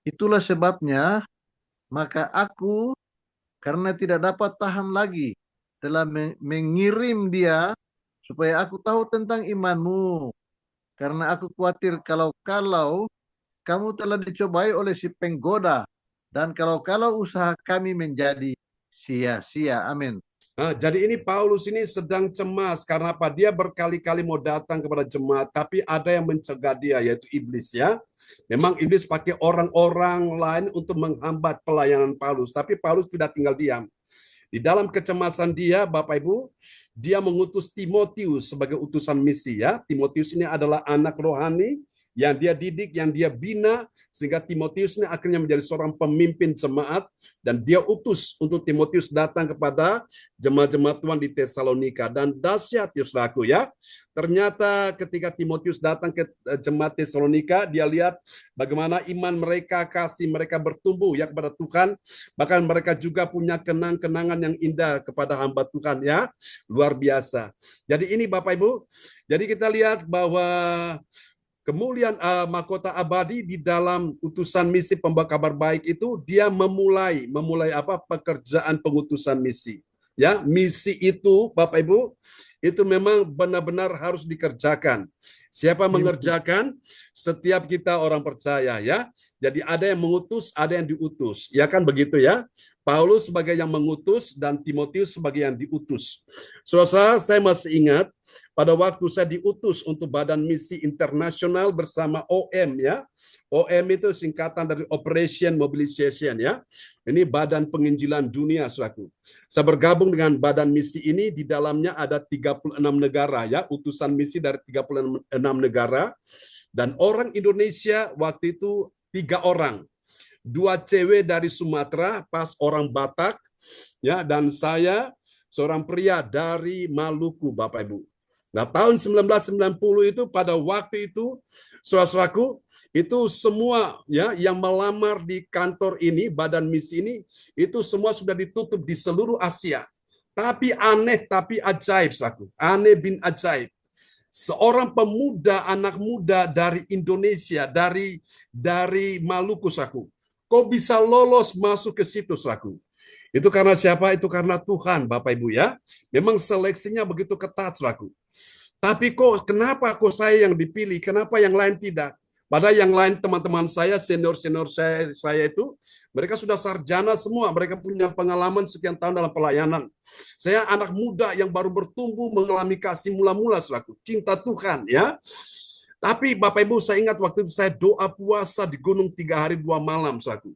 itulah sebabnya maka aku, karena tidak dapat tahan lagi, telah mengirim dia supaya aku tahu tentang imanmu. Karena aku khawatir kalau kamu telah dicobai oleh si penggoda, dan kalau usaha kami menjadi sia-sia. Amin. Nah, jadi ini Paulus ini sedang cemas karena apa? Dia berkali-kali mau datang kepada jemaat, tapi ada yang mencegah dia, yaitu iblis ya. Memang iblis pakai orang-orang lain untuk menghambat pelayanan Paulus, tapi Paulus tidak tinggal diam. Di dalam kecemasan dia, Bapak Ibu, dia mengutus Timotius sebagai utusan misi ya. Timotius ini adalah anak rohani yang dia didik, yang dia bina, sehingga Timotius ini akhirnya menjadi seorang pemimpin jemaat, dan dia utus untuk Timotius datang kepada jemaat-jemaat Tuhan di Tesalonika. Dan dahsyat saudaraku ya, ternyata ketika Timotius datang ke jemaat Tesalonika, dia lihat bagaimana iman mereka, kasih mereka bertumbuh ya kepada Tuhan, bahkan mereka juga punya kenang-kenangan yang indah kepada hamba Tuhan ya, luar biasa. Jadi ini Bapak Ibu, jadi kita lihat bahwa kemuliaan mahkota abadi di dalam utusan misi pembawa kabar baik itu, dia memulai apa? Pekerjaan pengutusan misi. Ya, misi itu Bapak Ibu, itu memang benar-benar harus dikerjakan. Siapa mengerjakan? Setiap kita orang percaya ya. Jadi ada yang mengutus, ada yang diutus. Ya kan begitu ya. Paulus sebagai yang mengutus dan Timotius sebagai yang diutus. Saudara, saya masih ingat pada waktu saya diutus untuk Badan Misi Internasional bersama OM ya. OM itu singkatan dari Operation Mobilization ya. Ini Badan Penginjilan Dunia, saudaraku. Saya bergabung dengan badan misi ini, di dalamnya ada 36 negara ya, utusan misi dari 36 negara. Dan orang Indonesia waktu itu 3 orang. 2 cewek dari Sumatera, pas orang Batak ya, dan saya seorang pria dari Maluku, Bapak Ibu. Nah, tahun 1990 itu, pada waktu itu, saudara-saudaraku, itu semua ya yang melamar di kantor ini, badan misi ini, itu semua sudah ditutup di seluruh Asia. Tapi aneh, tapi ajaib, saudaraku. Aneh bin ajaib. Seorang pemuda, anak muda dari Indonesia, dari Maluku, saudaraku, kok bisa lolos masuk ke situ, saudaraku? Itu karena siapa? Itu karena Tuhan, Bapak Ibu ya. Memang seleksinya begitu ketat, saudaraku. Tapi kenapa saya yang dipilih? Kenapa yang lain tidak? Pada yang lain teman-teman saya, senior-senior saya itu, mereka sudah sarjana semua, mereka punya pengalaman sekian tahun dalam pelayanan. Saya anak muda yang baru bertumbuh mengalami kasih mula-mula selaku cinta Tuhan ya. Tapi Bapak Ibu saya ingat waktu itu saya doa puasa di gunung 3 hari 2 malam selaku.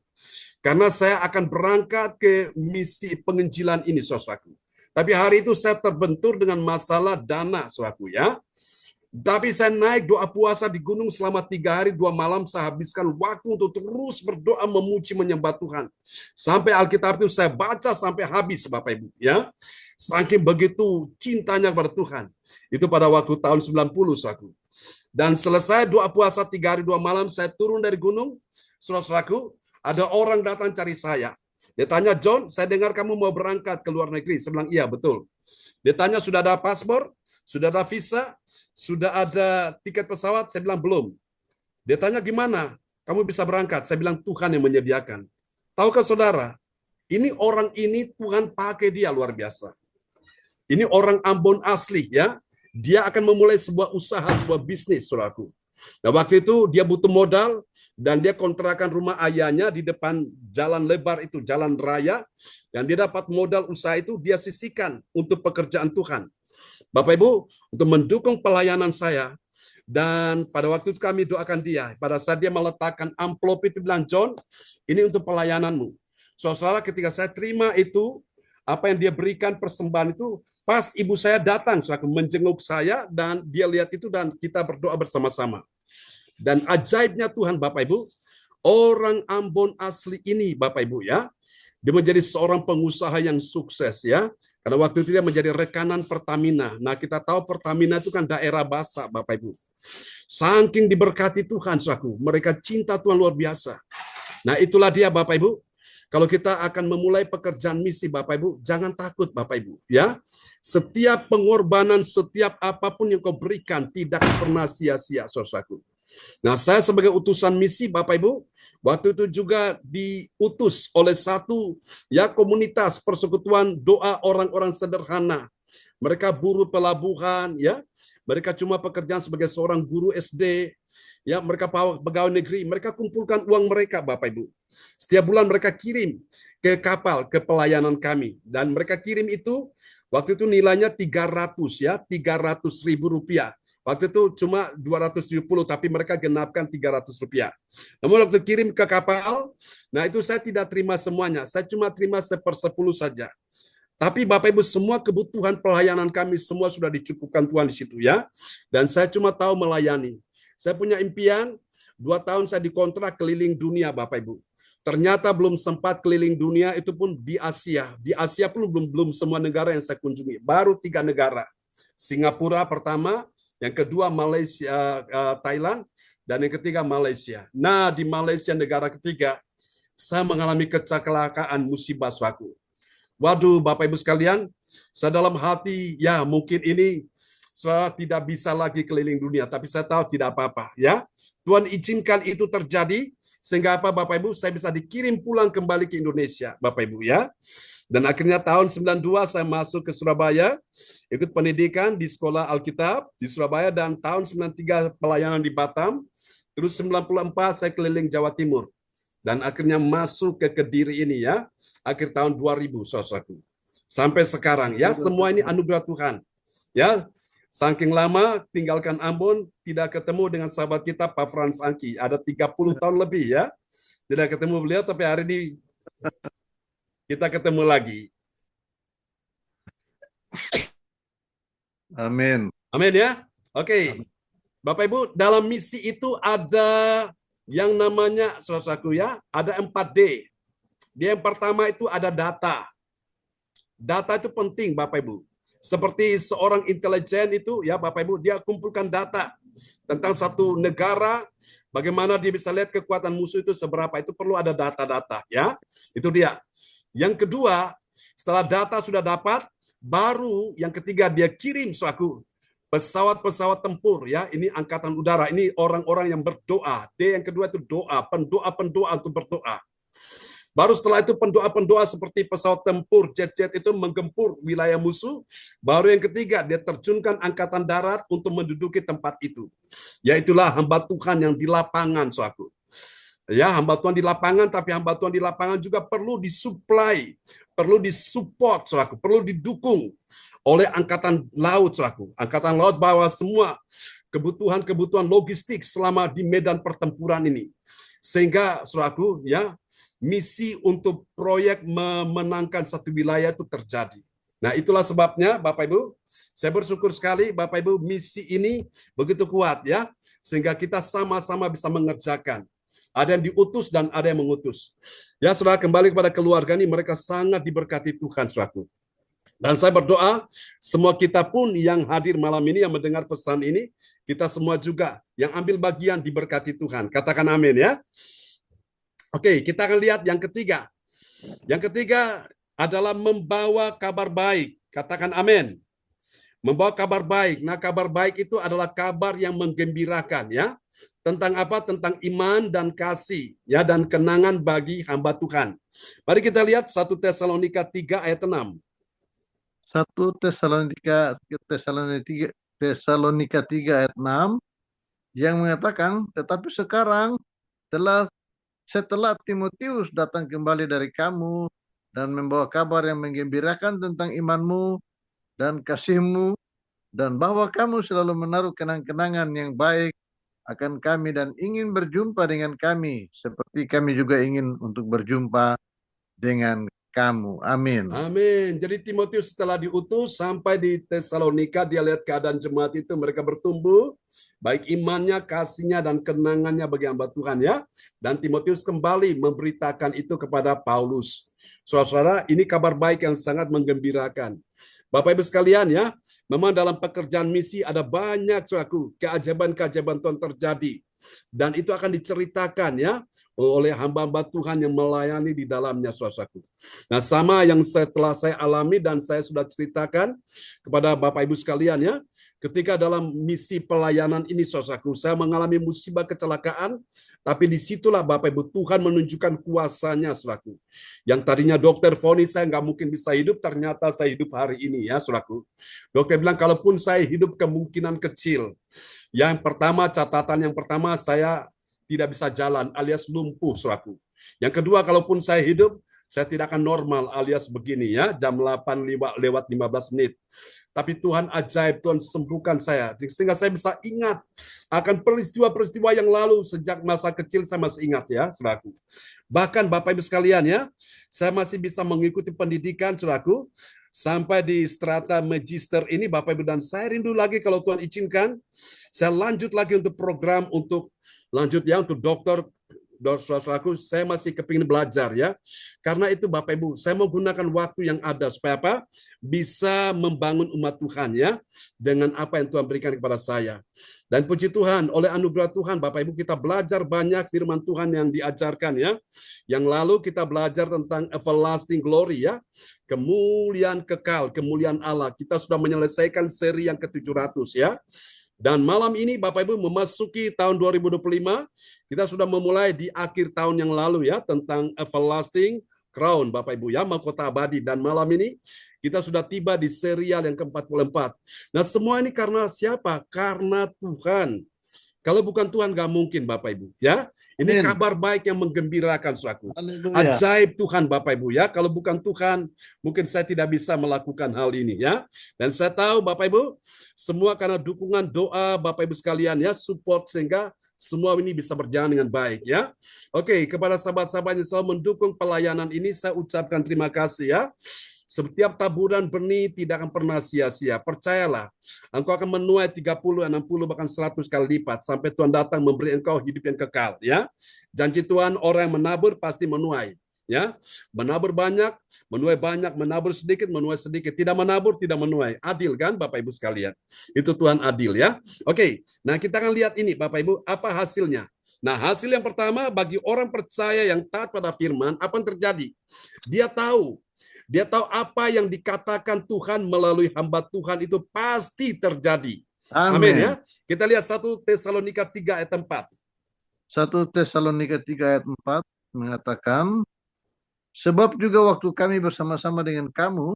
Karena saya akan berangkat ke misi penginjilan ini saudaraku. Tapi hari itu saya terbentur dengan masalah dana saudaraku ya. Tapi saya naik doa puasa di gunung selama 3 hari 2 malam. Saya habiskan waktu untuk terus berdoa memuji menyembah Tuhan. Sampai Alkitab itu saya baca sampai habis Bapak Ibu ya. Saking begitu cintanya kepada Tuhan. Itu pada waktu tahun 90 saudaraku. Dan selesai doa puasa 3 hari 2 malam saya turun dari gunung. Saudaraku, ada orang datang cari saya. Dia tanya, John, saya dengar kamu mau berangkat ke luar negeri. Saya bilang, iya betul. Dia tanya, sudah ada paspor? Sudah ada visa? Sudah ada tiket pesawat? Saya bilang, belum. Dia tanya, gimana? Kamu bisa berangkat? Saya bilang, Tuhan yang menyediakan. Tahukah saudara, orang ini Tuhan pakai dia luar biasa. Ini orang Ambon asli ya. Dia akan memulai sebuah usaha, sebuah bisnis, saudaraku. Nah, waktu itu dia butuh modal dan dia kontrakan rumah ayahnya di depan jalan lebar itu, jalan raya. Dan dia dapat modal usaha itu, dia sisihkan untuk pekerjaan Tuhan. Bapak Ibu, untuk mendukung pelayanan saya, dan pada waktu itu kami doakan dia. Pada saat dia meletakkan amplop itu bilang, John, ini untuk pelayananmu. Saudara, ketika saya terima itu, apa yang dia berikan persembahan itu, pas ibu saya datang, menjenguk saya, dan dia lihat itu, dan kita berdoa bersama-sama. Dan ajaibnya Tuhan, Bapak Ibu, orang Ambon asli ini, Bapak Ibu ya, dia menjadi seorang pengusaha yang sukses ya. Karena waktu itu dia menjadi rekanan Pertamina. Nah, kita tahu Pertamina itu kan daerah basah, Bapak Ibu. Saking diberkati Tuhan, saudaraku, mereka cinta Tuhan luar biasa. Nah, itulah dia, Bapak Ibu. Kalau kita akan memulai pekerjaan misi, Bapak Ibu, jangan takut, Bapak Ibu, ya. Setiap pengorbanan, setiap apapun yang kau berikan tidak pernah sia-sia, saudaraku. Nah, saya sebagai utusan misi, Bapak Ibu, waktu itu juga diutus oleh satu ya komunitas persekutuan doa orang-orang sederhana. Mereka buruh pelabuhan, ya. Mereka cuma pekerjaan sebagai seorang guru SD, ya. Mereka pegawai negeri. Mereka kumpulkan uang mereka, Bapak Ibu. Setiap bulan mereka kirim ke kapal, ke pelayanan kami. Dan mereka kirim itu, waktu itu nilainya 300 ya, 300 ribu rupiah. Waktu itu cuma 270, tapi mereka genapkan 300 rupiah. Namun waktu kirim ke kapal, nah itu saya tidak terima semuanya. Saya cuma terima 1/10 saja. Tapi Bapak Ibu, semua kebutuhan pelayanan kami semua sudah dicukupkan Tuhan di situ ya. Dan saya cuma tahu melayani. Saya punya impian, 2 tahun saya dikontrak keliling dunia Bapak Ibu. Ternyata belum sempat keliling dunia, itu pun di Asia. Di Asia pun belum semua negara yang saya kunjungi. Baru 3 negara. Singapura pertama, yang kedua Malaysia, Thailand, dan yang ketiga Malaysia. Nah, di Malaysia negara ketiga, saya mengalami kecelakaan musibah suatu. Waduh, Bapak Ibu sekalian, saya dalam hati, ya mungkin ini saya tidak bisa lagi keliling dunia, tapi saya tahu tidak apa-apa. Ya, Tuhan izinkan itu terjadi, sehingga apa Bapak Ibu, saya bisa dikirim pulang kembali ke Indonesia, Bapak Ibu ya. Dan akhirnya tahun 92 saya masuk ke Surabaya, ikut pendidikan di Sekolah Alkitab di Surabaya, dan tahun 93 pelayanan di Batam, terus 94 saya keliling Jawa Timur, dan akhirnya masuk ke Kediri ini ya, akhir tahun 2000, saudaraku. Sampai sekarang ya, semua ini anugerah Tuhan. Ya, saking lama tinggalkan Ambon, tidak ketemu dengan sahabat kita Pak Frans Angki, ada 30 tahun lebih ya, tidak ketemu beliau, tapi hari ini kita ketemu lagi. Amin. Amin ya. Oke. Bapak Ibu, dalam misi itu ada yang namanya, saudaraku ya, ada 4D. Dia yang pertama itu ada data. Data itu penting, Bapak Ibu. Seperti seorang intelijen itu, ya Bapak Ibu, dia kumpulkan data tentang satu negara, bagaimana dia bisa lihat kekuatan musuh itu seberapa, itu perlu ada data-data, ya. Itu dia. Yang kedua, setelah data sudah dapat, baru yang ketiga dia kirim suatu pesawat-pesawat tempur, ya. Ini angkatan udara, ini orang-orang yang berdoa. D yang kedua itu doa, pendoa-pendoa untuk berdoa. Baru setelah itu pendoa-pendoa seperti pesawat tempur, jet-jet itu menggempur wilayah musuh. Baru yang ketiga, dia terjunkan angkatan darat untuk menduduki tempat itu. Yaitulah hamba Tuhan yang di lapangan, saudaraku. Ya, hamba Tuhan di lapangan, tapi hamba Tuhan di lapangan juga perlu disuplai, perlu disupport, saudaraku, perlu didukung oleh angkatan laut, saudaraku. Angkatan laut bawa semua kebutuhan-kebutuhan logistik selama di medan pertempuran ini. Sehingga, saudaraku, ya, misi untuk proyek memenangkan satu wilayah itu terjadi. Nah, itulah sebabnya, Bapak Ibu, saya bersyukur sekali, Bapak Ibu, misi ini begitu kuat, ya, sehingga kita sama-sama bisa mengerjakan. Ada yang diutus dan ada yang mengutus. Ya, saudara, kembali kepada keluarga ini, mereka sangat diberkati Tuhan, saudaraku. Dan saya berdoa, semua kita pun yang hadir malam ini, yang mendengar pesan ini, kita semua juga yang ambil bagian diberkati Tuhan. Katakan amin, ya. Oke, kita akan lihat yang ketiga. Yang ketiga adalah membawa kabar baik. Katakan amin. Membawa kabar baik. Nah, kabar baik itu adalah kabar yang menggembirakan, ya. Tentang apa? Tentang iman dan kasih, ya, dan kenangan bagi hamba Tuhan. Mari kita lihat 1 Tesalonika 3 ayat 6. 1 Tesalonika 3 ayat 6 yang mengatakan, tetapi sekarang setelah Timotius datang kembali dari kamu dan membawa kabar yang menggembirakan tentang imanmu dan kasihmu, dan bahwa kamu selalu menaruh kenang-kenangan yang baik akan kami dan ingin berjumpa dengan kami, seperti kami juga ingin untuk berjumpa dengan kamu. Amin. Amin. Jadi Timotius setelah diutus sampai di Tesalonika, dia lihat keadaan jemaat itu, mereka bertumbuh, baik imannya, kasihnya, dan kenangannya bagi hamba Tuhan, ya. Dan Timotius kembali memberitakan itu kepada Paulus. Saudara-saudara, ini kabar baik yang sangat menggembirakan. Bapak Ibu sekalian, ya, memang dalam pekerjaan misi ada banyak, saudaraku, keajaiban-keajaiban Tuhan terjadi. Dan itu akan diceritakan, ya, oleh hamba-hamba Tuhan yang melayani di dalamnya, saudaraku. Nah, sama yang telah saya alami dan saya sudah ceritakan kepada Bapak Ibu sekalian, ya, ketika dalam misi pelayanan ini, saudaraku, saya mengalami musibah kecelakaan, tapi disitulah Bapak Ibu Tuhan menunjukkan kuasanya, saudaraku. Yang tadinya dokter vonis saya nggak mungkin bisa hidup, ternyata saya hidup hari ini, ya, saudaraku. Dokter bilang kalaupun saya hidup kemungkinan kecil. Yang pertama, catatan yang pertama, saya tidak bisa jalan alias lumpuh, saudaraku. Yang kedua, kalaupun saya hidup, saya tidak akan normal alias begini, ya, jam 8 lewat 15 menit. Tapi Tuhan ajaib, Tuhan sembuhkan saya. Sehingga saya bisa ingat akan peristiwa-peristiwa yang lalu sejak masa kecil saya masih ingat, ya, saudaraku. Bahkan Bapak Ibu sekalian, ya, saya masih bisa mengikuti pendidikan, saudaraku, sampai di strata magister ini, Bapak Ibu, dan saya rindu lagi kalau Tuhan izinkan, saya lanjut lagi untuk program untuk lanjut, ya, untuk dokter. Saudaraku, saya masih kepingin belajar, ya. Karena itu Bapak Ibu, saya mau gunakan waktu yang ada supaya apa? Bisa membangun umat Tuhan, ya, dengan apa yang Tuhan berikan kepada saya. Dan puji Tuhan, oleh anugerah Tuhan, Bapak Ibu, kita belajar banyak firman Tuhan yang diajarkan, ya. Yang lalu kita belajar tentang everlasting glory, ya. Kemuliaan kekal, kemuliaan Allah. Kita sudah menyelesaikan seri yang ke-700, ya. Dan malam ini Bapak Ibu memasuki tahun 2025, kita sudah memulai di akhir tahun yang lalu, ya, tentang everlasting crown, Bapak Ibu, ya, mahkota abadi. Dan malam ini kita sudah tiba di serial yang ke-44. Nah, semua ini karena siapa? Karena Tuhan. Kalau bukan Tuhan nggak mungkin, Bapak Ibu, ya. Ini Amin. kabar baik yang menggembirakan, saudaraku. Haleluya. Ajaib Tuhan, Bapak Ibu, ya. Kalau bukan Tuhan, mungkin saya tidak bisa melakukan hal ini, ya. Dan saya tahu Bapak Ibu, semua karena dukungan doa Bapak Ibu sekalian, ya, support, sehingga semua ini bisa berjalan dengan baik, ya. Oke, kepada sahabat-sahabat yang selalu mendukung pelayanan ini, saya ucapkan terima kasih, ya. Setiap taburan benih tidak akan pernah sia-sia. Percayalah, engkau akan menuai 30, 60, bahkan 100 kali lipat sampai Tuhan datang memberi engkau hidup yang kekal, ya. Janji Tuhan, orang yang menabur pasti menuai, ya. Menabur banyak, menabur sedikit, menuai sedikit. Tidak menabur, tidak menuai. Adil kan, Bapak Ibu sekalian? Itu Tuhan adil, ya. Oke, nah kita akan lihat ini, Bapak Ibu, apa hasilnya. Nah, hasil yang pertama, bagi orang percaya yang taat pada firman, apa yang terjadi? Dia tahu apa yang dikatakan Tuhan melalui hamba Tuhan itu pasti terjadi. Amin, ya. Kita lihat 1 Tesalonika 3 ayat 4. 1 Tesalonika 3 ayat 4 mengatakan, Sebab juga waktu kami bersama-sama dengan kamu,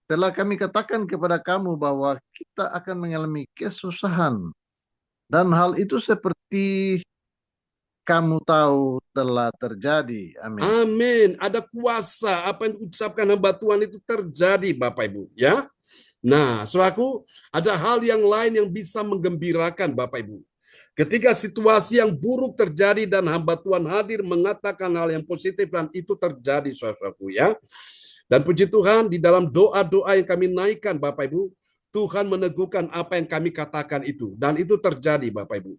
telah kami katakan kepada kamu bahwa kita akan mengalami kesusahan. Dan hal itu seperti kamu tahu telah terjadi. Amin. Amin. Ada kuasa. Apa yang diucapkan hamba Tuhan itu terjadi, Bapak Ibu. Ya. Nah, saudaraku, ada hal yang lain yang bisa menggembirakan, Bapak Ibu. Ketika situasi yang buruk terjadi dan hamba Tuhan hadir mengatakan hal yang positif dan itu terjadi, saudaraku, ya. Dan puji Tuhan, di dalam doa-doa yang kami naikkan, Bapak Ibu, Tuhan meneguhkan apa yang kami katakan itu. Dan itu terjadi, Bapak Ibu.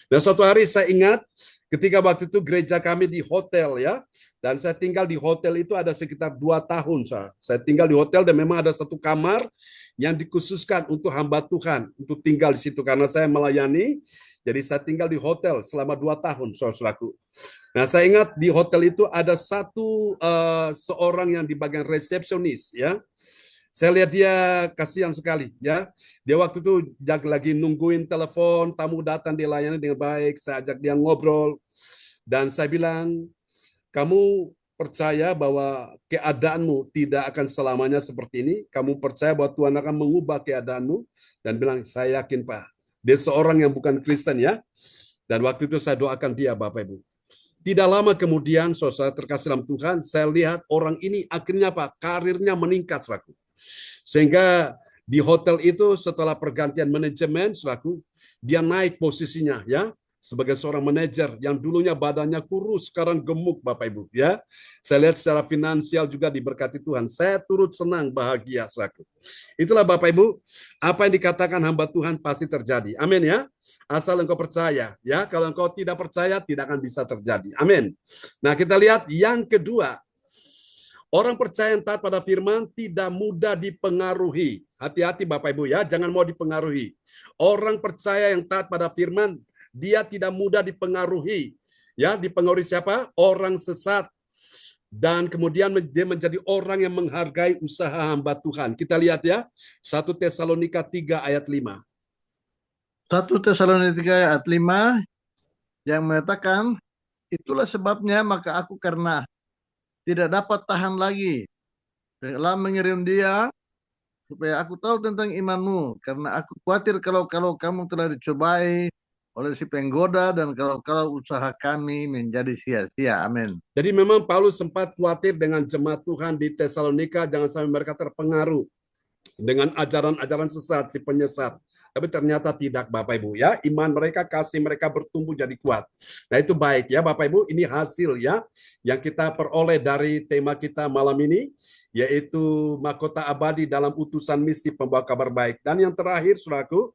Dan suatu hari saya ingat, ketika waktu itu gereja kami di hotel, ya. Dan saya tinggal di hotel itu ada sekitar 2 tahun. Saya tinggal di hotel dan memang ada satu kamar yang dikhususkan untuk hamba Tuhan, untuk tinggal di situ. Karena saya melayani, jadi saya tinggal di hotel selama 2 tahun, saudaraku. Nah, saya ingat di hotel itu ada seorang yang di bagian resepsionis, ya. Saya lihat dia kasihan sekali, ya. Dia waktu itu lagi nungguin telepon, tamu datang dilayani dengan baik. Saya ajak dia ngobrol dan saya bilang, kamu percaya bahwa keadaanmu tidak akan selamanya seperti ini? Kamu percaya bahwa Tuhan akan mengubah keadaanmu? Dan bilang, saya yakin, Pak. Dia seorang yang bukan Kristen, ya. Dan waktu itu saya doakan dia, Bapak Ibu. Tidak lama kemudian, saudara terkasih dalam Tuhan, saya lihat orang ini akhirnya karirnya meningkat, saudaraku. Sehingga di hotel itu setelah pergantian manajemen, saudaraku, dia naik posisinya, ya, sebagai seorang manajer yang dulunya badannya kurus, sekarang gemuk, Bapak Ibu, ya. Saya lihat secara finansial juga diberkati Tuhan. Saya turut senang, bahagia, saudaraku. Itulah Bapak Ibu, apa yang dikatakan hamba Tuhan pasti terjadi. Amin, ya. Asal engkau percaya, ya. Kalau engkau tidak percaya, tidak akan bisa terjadi. Amin. Nah, kita lihat yang kedua. Orang percaya yang taat pada firman tidak mudah dipengaruhi. Hati-hati Bapak Ibu, ya, jangan mau dipengaruhi. Orang percaya yang taat pada firman, dia tidak mudah dipengaruhi. Ya, dipengaruhi siapa? Orang sesat. Dan kemudian dia menjadi orang yang menghargai usaha hamba Tuhan. Kita lihat, ya, 1 Tesalonika 3 ayat 5. 1 Tesalonika 3 ayat 5 yang mengatakan, itulah sebabnya maka aku karena tidak dapat tahan lagi telah mengirim dia supaya aku tahu tentang imanmu, karena aku khawatir kalau kamu telah dicobai oleh si penggoda dan kalau usaha kami menjadi sia-sia. Amin. Jadi memang Paulus sempat khawatir dengan jemaat Tuhan di Tesalonika, jangan sampai mereka terpengaruh dengan ajaran-ajaran sesat, si penyesat. Tapi ternyata tidak, Bapak Ibu, ya. Iman mereka, kasih mereka bertumbuh jadi kuat. Nah, itu baik, ya, Bapak Ibu. Ini hasil, ya, yang kita peroleh dari tema kita malam ini, yaitu mahkota abadi dalam utusan misi pembawa kabar baik. Dan yang terakhir, saudaraku,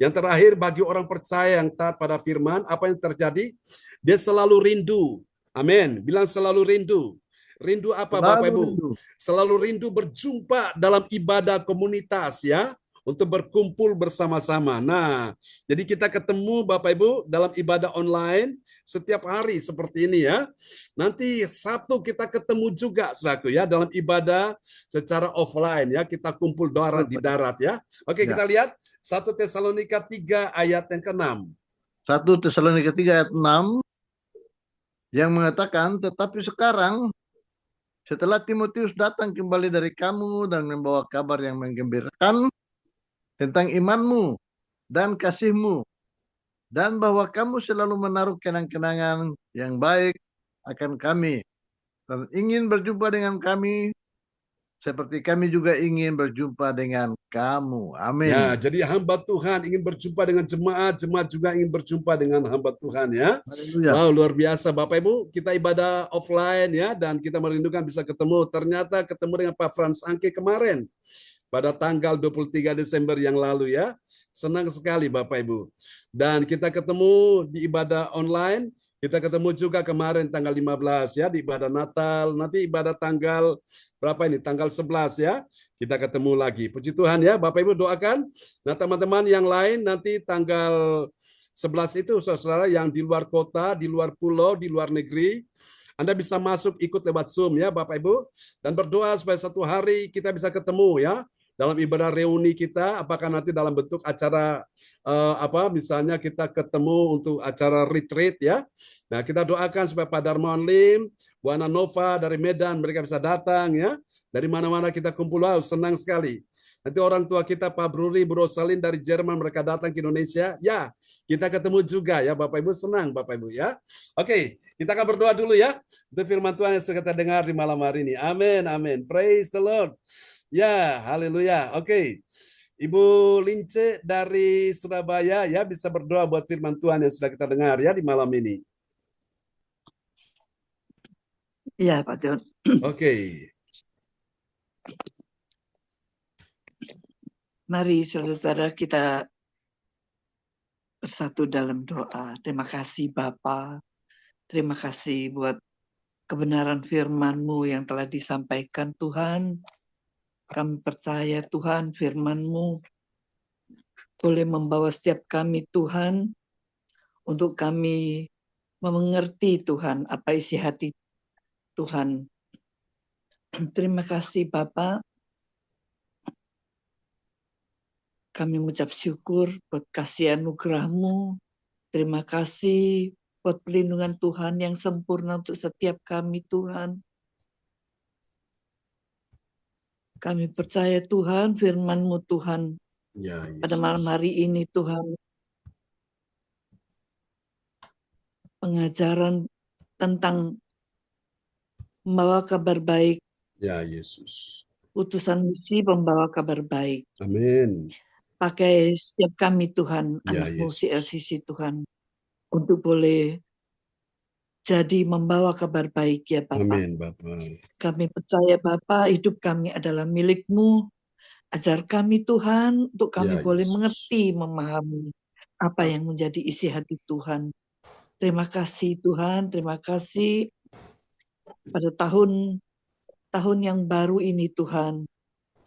yang terakhir bagi orang percaya yang taat pada firman, apa yang terjadi? Dia selalu rindu. Amin. Bilang selalu rindu. Rindu apa, Bapak Ibu? Selalu rindu berjumpa dalam ibadah komunitas, ya, untuk berkumpul bersama-sama. Nah, jadi kita ketemu Bapak Ibu dalam ibadah online setiap hari seperti ini, ya. Nanti Sabtu kita ketemu juga, saudaraku, ya, dalam ibadah secara offline, ya. Kita kumpul di darat, ya. Oke, kita lihat 1 Tesalonika 3 ayat yang ke-6. 1 Tesalonika 3 ayat 6 yang mengatakan, tetapi sekarang setelah Timotius datang kembali dari kamu dan membawa kabar yang menggembirakan tentang imanmu dan kasihmu, dan bahwa kamu selalu menaruh kenang-kenangan yang baik akan kami, dan ingin berjumpa dengan kami, seperti kami juga ingin berjumpa dengan kamu. Amin. Ya, jadi hamba Tuhan ingin berjumpa dengan jemaat, jemaat juga ingin berjumpa dengan hamba Tuhan, ya. Haleluya. Wow, luar biasa Bapak Ibu. Kita ibadah offline, ya, dan kita merindukan bisa ketemu. Ternyata ketemu dengan Pak Frans Angke kemarin pada tanggal 23 Desember yang lalu, ya. Senang sekali Bapak Ibu. Dan kita ketemu di ibadah online, kita ketemu juga kemarin tanggal 15, ya, di ibadah Natal. Nanti ibadah tanggal berapa ini? Tanggal 11, ya. Kita ketemu lagi. Puji Tuhan, ya. Bapak Ibu doakan. Nah, teman-teman yang lain nanti tanggal 11 itu saudara yang di luar kota, di luar pulau, di luar negeri, Anda bisa masuk ikut lewat Zoom, ya Bapak Ibu, dan berdoa supaya satu hari kita bisa ketemu, ya, dalam ibadah reuni kita, apakah nanti dalam bentuk acara misalnya kita ketemu untuk acara retreat ya. Nah, kita doakan supaya Pak Darmawan Lim, Bu Ana Nova dari Medan mereka bisa datang ya. Dari mana-mana kita kumpul, wow, senang sekali. Nanti orang tua kita Pak Bruri, Bu Rosalin dari Jerman mereka datang ke Indonesia. Ya, kita ketemu juga ya Bapak Ibu, senang Bapak Ibu ya. Oke, kita akan berdoa dulu ya. Untuk firman Tuhan yang sudah kita dengar di malam hari ini. Amin, amin. Praise the Lord. Ya, haleluya. Oke. Ibu Lince dari Surabaya ya bisa berdoa buat firman Tuhan yang sudah kita dengar ya di malam ini. Iya, Pak John. Oke. Mari saudara-saudara kita bersatu dalam doa. Terima kasih Bapa. Terima kasih buat kebenaran firman-Mu yang telah disampaikan Tuhan. Kami percaya Tuhan firman-Mu boleh membawa setiap kami Tuhan untuk kami mengerti Tuhan apa isi hati Tuhan. Terima kasih Bapak. Kami mengucap syukur buat kasih anugerah-Mu. Terima kasih buat perlindungan Tuhan yang sempurna untuk setiap kami Tuhan. Kami percaya Tuhan firman-Mu Tuhan. Ya, Yesus. Pada malam hari ini Tuhan. Pengajaran tentang membawa kabar baik. Ya, Yesus. Utusan misi membawa kabar baik. Amin. Pakai setiap kami Tuhan, Ya, anak-Mu Yesus. CLCC Tuhan, untuk boleh jadi membawa kabar baik ya Bapak. Amin, Bapak. Kami percaya Bapak, hidup kami adalah milik-Mu. Ajar kami Tuhan, untuk kami Ya, boleh Yesus. mengerti, memahami apa yang menjadi isi hati Tuhan. Terima kasih Tuhan, terima kasih pada tahun yang baru ini Tuhan.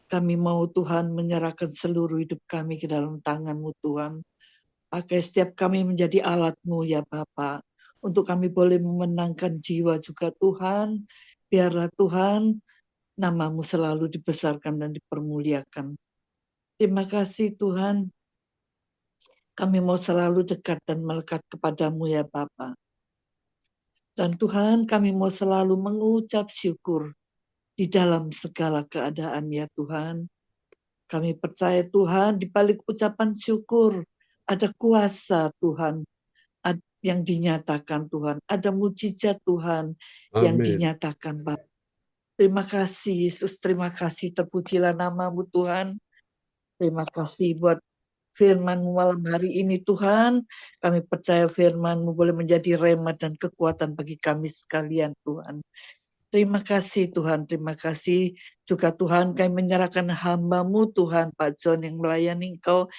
Kami mau Tuhan menyerahkan seluruh hidup kami ke dalam tangan-Mu Tuhan. Pakai setiap kami menjadi alat-Mu ya Bapa. Untuk kami boleh memenangkan jiwa juga Tuhan. Biarlah Tuhan nama-Mu selalu dibesarkan dan dipermuliakan. Terima kasih Tuhan. Kami mau selalu dekat dan melekat kepada-Mu ya Bapa. Dan Tuhan kami mau selalu mengucap syukur di dalam segala keadaan ya Tuhan. Kami percaya Tuhan di balik ucapan syukur ada kuasa Tuhan yang dinyatakan Tuhan. Ada mujizat Tuhan yang Amin. dinyatakan Bapak. Terima kasih Yesus, terima kasih, terpujilah nama-Mu Tuhan. Terima kasih buat firman-Mu malam hari ini Tuhan. Kami percaya firman-Mu boleh menjadi rhema dan kekuatan bagi kami sekalian Tuhan. Terima kasih Tuhan, terima kasih juga Tuhan kami menyerahkan hamba-Mu Tuhan Pak John yang melayani Engkau.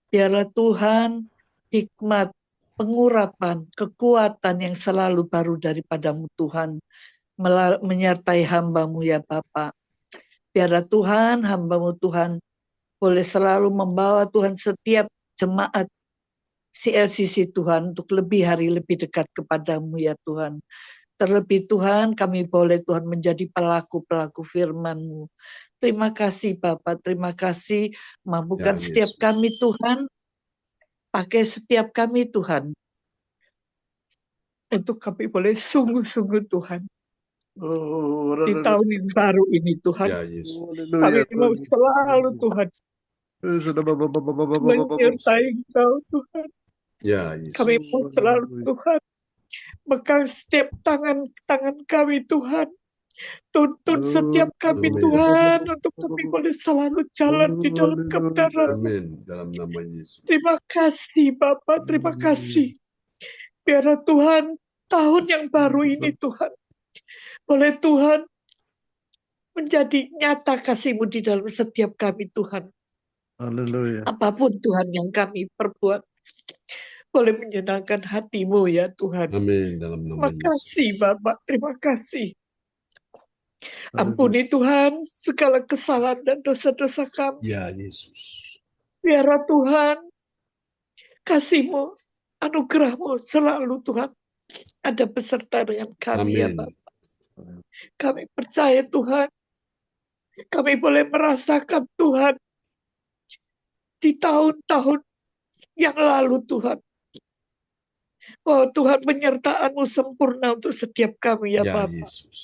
Biarlah Tuhan hikmat, pengurapan, kekuatan yang selalu baru daripada-Mu Tuhan menyertai hamba-Mu ya Bapa. Biarlah Tuhan hamba-Mu Tuhan boleh selalu membawa Tuhan setiap jemaat CLCC Tuhan untuk lebih dekat kepada-Mu ya Tuhan. Terlebih Tuhan, kami boleh Tuhan menjadi pelaku-pelaku firman-Mu. Terima kasih Bapak, terima kasih mampukan Ya, setiap Yesus. kami Tuhan, pakai setiap kami Tuhan. Untuk kami boleh sungguh-sungguh Tuhan. Di tahun yang baru ini Tuhan. Ya, Yesus. Kami mau selalu Tuhan menyertai Engkau Tuhan. Ya, Yesus. Kami mau selalu Tuhan pegang setiap tangan kami Tuhan. Tuntun setiap kami Amin. Tuhan untuk kami boleh selalu jalan di dalam kebenaran. Amin. Dalam nama Yesus. Terima kasih Bapak, terima kasih. Biarlah Tuhan tahun yang baru ini Tuhan boleh Tuhan menjadi nyata kasih-Mu di dalam setiap kami Tuhan. Haleluya. Apapun Tuhan yang kami perbuat boleh menyenangkan hati-Mu ya Tuhan. Amin. Dalam nama Terima kasih Yesus. Bapak, terima kasih. Ampuni Tuhan segala kesalahan dan dosa-dosa kami. Ya, Yesus. Biarlah Tuhan kasih-Mu, anugerah-Mu selalu Tuhan ada beserta dengan kami ya Amin. Bapak. Kami percaya Tuhan, kami boleh merasakan Tuhan di tahun-tahun yang lalu Tuhan. Oh Tuhan, penyertaan-Mu sempurna untuk setiap kami ya Ya Bapa. Yesus.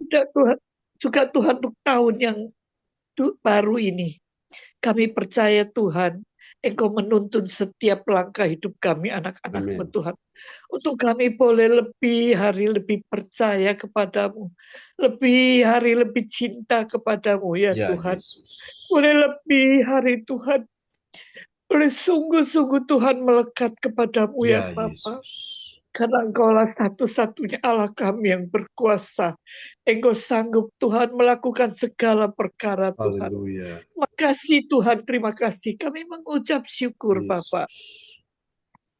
Dan Tuhan, juga Tuhan untuk tahun yang baru ini. Kami percaya Tuhan, Engkau menuntun setiap langkah hidup kami anak-anak-Mu Amin. Tuhan. Untuk kami boleh lebih hari lebih percaya kepadamu. Lebih hari lebih cinta kepadamu ya Ya Tuhan. Yesus. Boleh lebih hari Tuhan. Boleh sungguh-sungguh Tuhan melekat kepadamu ya Ya Bapa. Yesus. Karena Engkaulah satu-satunya Allah kami yang berkuasa. Engkau sanggup Tuhan melakukan segala perkara Tuhan. Haleluya. Makasih Tuhan, terima kasih. Kami mengucap syukur Bapa. Yesus.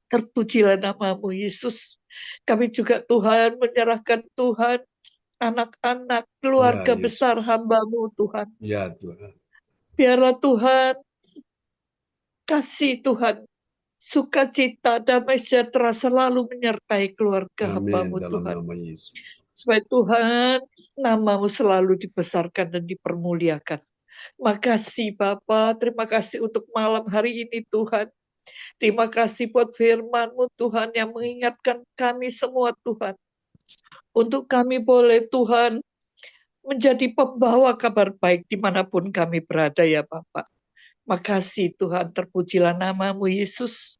Terpujilah namamu Yesus. Kami juga Tuhan menyerahkan Tuhan anak-anak, Ya keluarga besar Yesus. hamba-Mu Tuhan. Ya Tuhan. Biarlah Tuhan, kasih Tuhan, sukacita, damai sejahtera selalu menyertai keluarga Amin hamba-Mu dalam Tuhan. nama Yesus. Supaya Tuhan, nama-Mu selalu dibesarkan dan dipermuliakan. Makasih Bapa, terima kasih untuk malam hari ini Tuhan. Terima kasih buat firman-Mu Tuhan yang mengingatkan kami semua Tuhan. Untuk kami boleh Tuhan menjadi pembawa kabar baik dimanapun kami berada ya Bapak. Makasih Tuhan, terpujilah nama-Mu Yesus.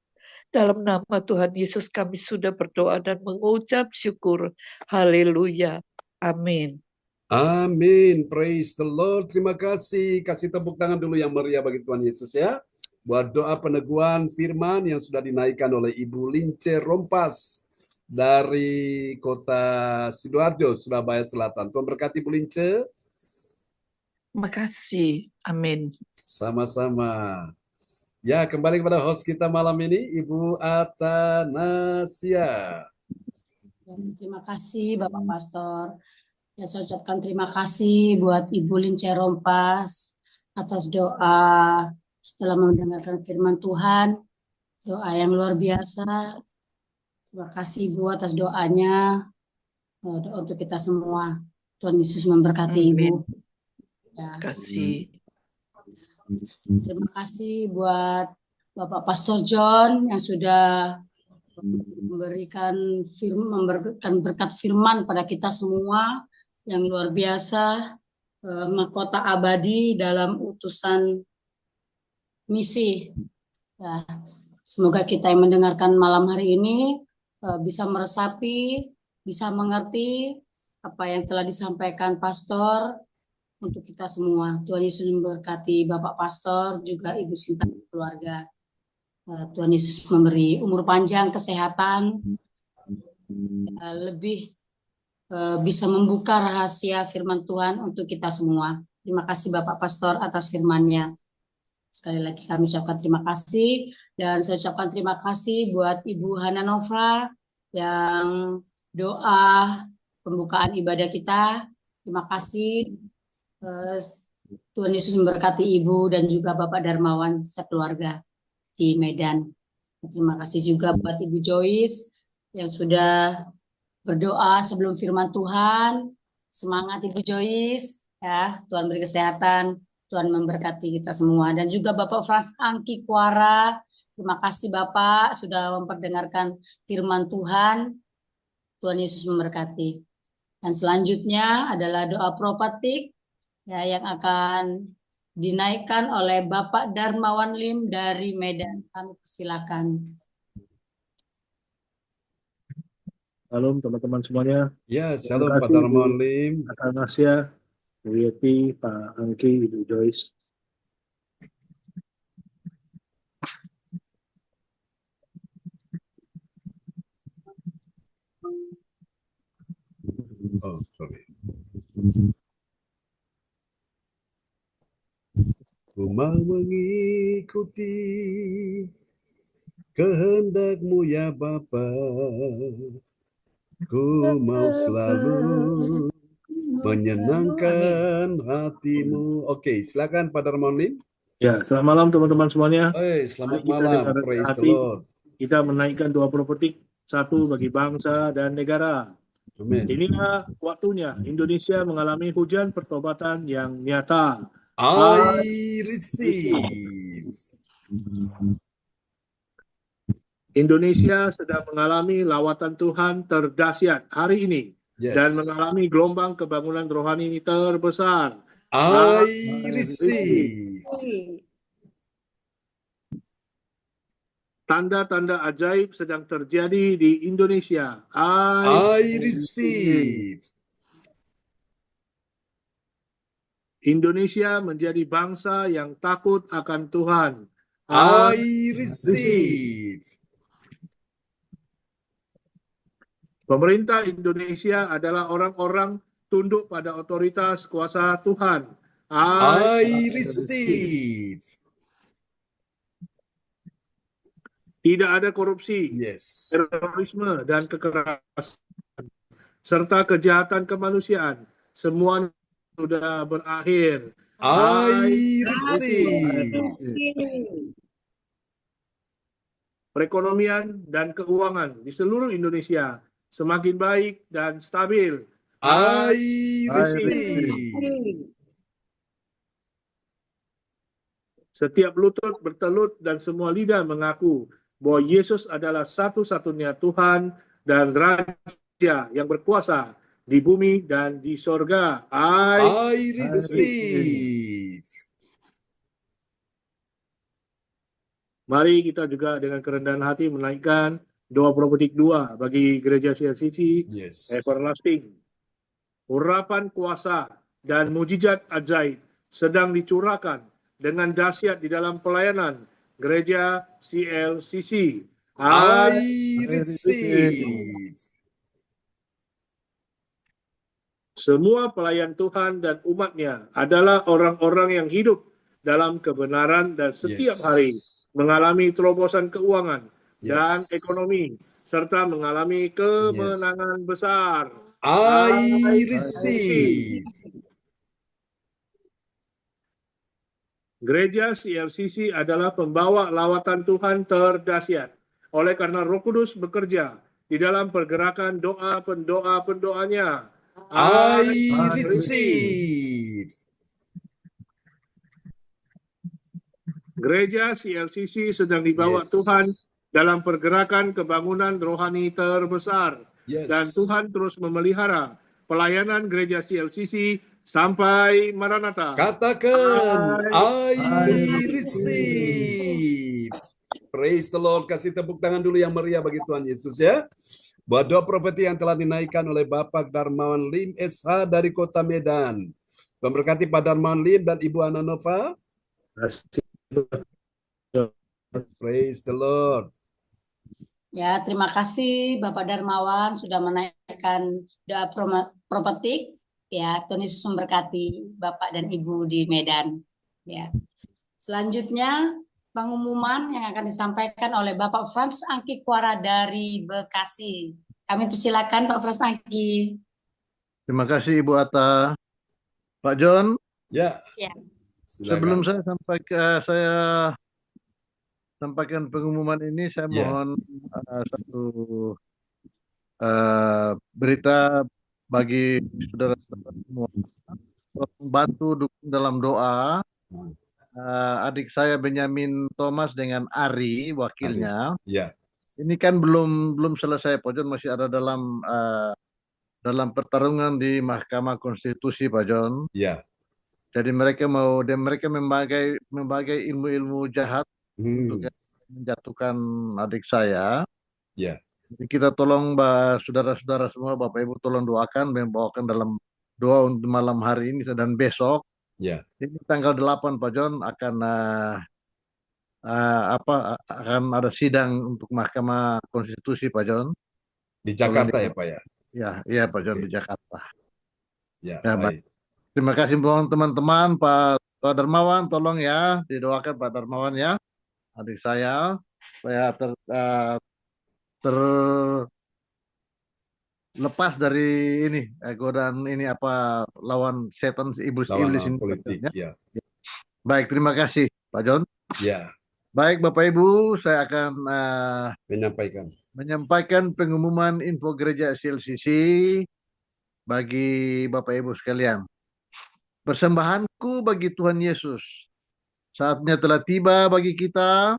Dalam nama Tuhan Yesus kami sudah berdoa dan mengucap syukur. Haleluya. Amin. Amin. Praise the Lord. Terima kasih. Kasih tepuk tangan dulu yang meriah bagi Tuhan Yesus ya. Buat doa peneguhan firman yang sudah dinaikkan oleh Ibu Lince Rompas dari kota Sidoarjo, Surabaya Selatan. Tuhan berkati Ibu Lince. Makasih. Amin. Sama-sama. Ya, kembali kepada host kita malam ini, Ibu Atanasia. Terima kasih Bapak Pastor. Ya, saya ucapkan terima kasih buat Ibu Lince Rompas atas doa setelah mendengarkan firman Tuhan. Doa yang luar biasa. Terima kasih Ibu atas doanya. Doa untuk kita semua. Tuhan Yesus memberkati Ibu. Ya. Kasih. Terima kasih buat Bapak Pastor John yang sudah memberikan berkat firman pada kita semua yang luar biasa, mahkota abadi dalam utusan misi. Ya, semoga kita yang mendengarkan malam hari ini bisa meresapi, bisa mengerti apa yang telah disampaikan Pastor untuk kita semua. Tuhan Yesus memberkati Bapak Pastor, juga Ibu Sinta dan keluarga. Tuhan Yesus memberi umur panjang, kesehatan, lebih bisa membuka rahasia firman Tuhan untuk kita semua. Terima kasih Bapak Pastor atas firman-Nya. Sekali lagi kami ucapkan terima kasih, dan saya ucapkan terima kasih buat Ibu Hana Nova yang doa pembukaan ibadah kita. Terima kasih. Tuhan Yesus memberkati Ibu dan juga Bapak Darmawan sekeluarga di Medan. Terima kasih juga buat Ibu Joyce yang sudah berdoa sebelum firman Tuhan. Semangat Ibu Joyce, ya. Tuhan beri kesehatan, Tuhan memberkati kita semua. Dan juga Bapak Frans Angki Kuara, terima kasih Bapak sudah memperdengarkan firman Tuhan. Tuhan Yesus memberkati. Dan selanjutnya adalah doa propatik ya, yang akan dinaikkan oleh Bapak Darmawan Lim dari Medan. Kami persilakan. Salam teman-teman semuanya. Ya, salam Pak Darmawan Lim. Pak Atanasia, Bu Yeti, Pak Angki, Ibu Joyce. Oh, sorry. Ku mau mengikuti kehendak-Mu ya Bapa. Ku mau selalu menyenangkan hati-Mu. Oke, silakan Pak Darmawan Lim. Ya, selamat malam teman-teman semuanya. Selamat Mari kita malam. dengan rendah Praise the hati, Lord. kita menaikkan doa profetik, satu bagi bangsa dan negara. Amin. Inilah waktunya Indonesia mengalami hujan pertobatan yang nyata. I receive. Indonesia sedang mengalami lawatan Tuhan terdahsyat hari ini dan Yes. mengalami gelombang kebangunan rohani terbesar. I receive. Tanda-tanda ajaib sedang terjadi di Indonesia. I receive. Indonesia menjadi bangsa yang takut akan Tuhan. I receive. Pemerintah Indonesia adalah orang-orang tunduk pada otoritas kuasa Tuhan. I receive. Tidak ada korupsi, Yes. terorisme, dan kekerasan, serta kejahatan kemanusiaan. Semua sudah berakhir. I receive. Perekonomian dan keuangan di seluruh Indonesia semakin baik dan stabil. I receive. Setiap lutut bertelut dan semua lidah mengaku bahwa Yesus adalah satu-satunya Tuhan dan Raja yang berkuasa di bumi dan di sorga. I receive. Mari kita juga dengan kerendahan hati menaikkan doa profetik 2 bagi gereja CLCC Yes. Everlasting. Urapan kuasa dan mujizat ajaib sedang dicurahkan dengan dahsyat di dalam pelayanan gereja CLCC. I receive. Semua pelayan Tuhan dan umatnya adalah orang-orang yang hidup dalam kebenaran dan setiap hari mengalami terobosan keuangan dan ekonomi serta mengalami kemenangan besar. I receive. Gereja CLCC adalah pembawa lawatan Tuhan terdahsyat. Oleh karena Roh Kudus bekerja di dalam pergerakan doa pendoa-pendoanya. I receive. Gereja CLCC sedang dibawa Tuhan dalam pergerakan kebangunan rohani terbesar. Dan Tuhan terus memelihara pelayanan gereja CLCC sampai Maranatha. Katakan, I receive. Praise the Lord. Kasih tepuk tangan dulu yang meriah bagi Tuhan Yesus ya. Buat doa profeti yang telah dinaikkan oleh Bapak Darmawan Lim SH dari Kota Medan. Memberkati Pak Darmawan Lim dan Ibu Ana Nova. Praise the Lord. Ya, terima kasih Bapak Darmawan sudah menaikkan doa profetik. Ya, Tuhan Yesus memberkati Bapak dan Ibu di Medan. Ya. Selanjutnya pengumuman yang akan disampaikan oleh Bapak Frans Angki Kuara dari Bekasi. Kami persilakan Pak Frans Angki. Terima kasih Ibu Atta. Pak John. Ya. Sebelum saya sampaikan pengumuman ini, saya mohon satu berita bagi saudara-saudara semua. Bantu dukung dalam doa. Adik saya Benyamin Thomas dengan Ari wakilnya. Ini kan belum selesai, Pak John, masih ada dalam pertarungan di Mahkamah Konstitusi, Pak John. Jadi mereka memakai ilmu-ilmu jahat untuk menjatuhkan adik saya. Jadi kita tolong saudara-saudara semua, Bapak Ibu tolong doakan, membawakan dalam doa untuk malam hari ini dan besok. Ini tanggal 8 Pak John akan ada sidang untuk Mahkamah Konstitusi, Pak John. Di Jakarta ya Pak ya? Iya Pak John, di Jakarta. Baik. Terima kasih teman-teman. Pak Darmawan tolong ya didoakan Pak Darmawan ya, adik saya supaya terlepas dari ini godaan ini lawan setan iblis ini. Politik, Baik, terima kasih Pak John. Baik Bapak Ibu, saya akan menyampaikan pengumuman info gereja CLCC bagi Bapak Ibu sekalian. Persembahanku bagi Tuhan Yesus Saatnya telah tiba bagi kita.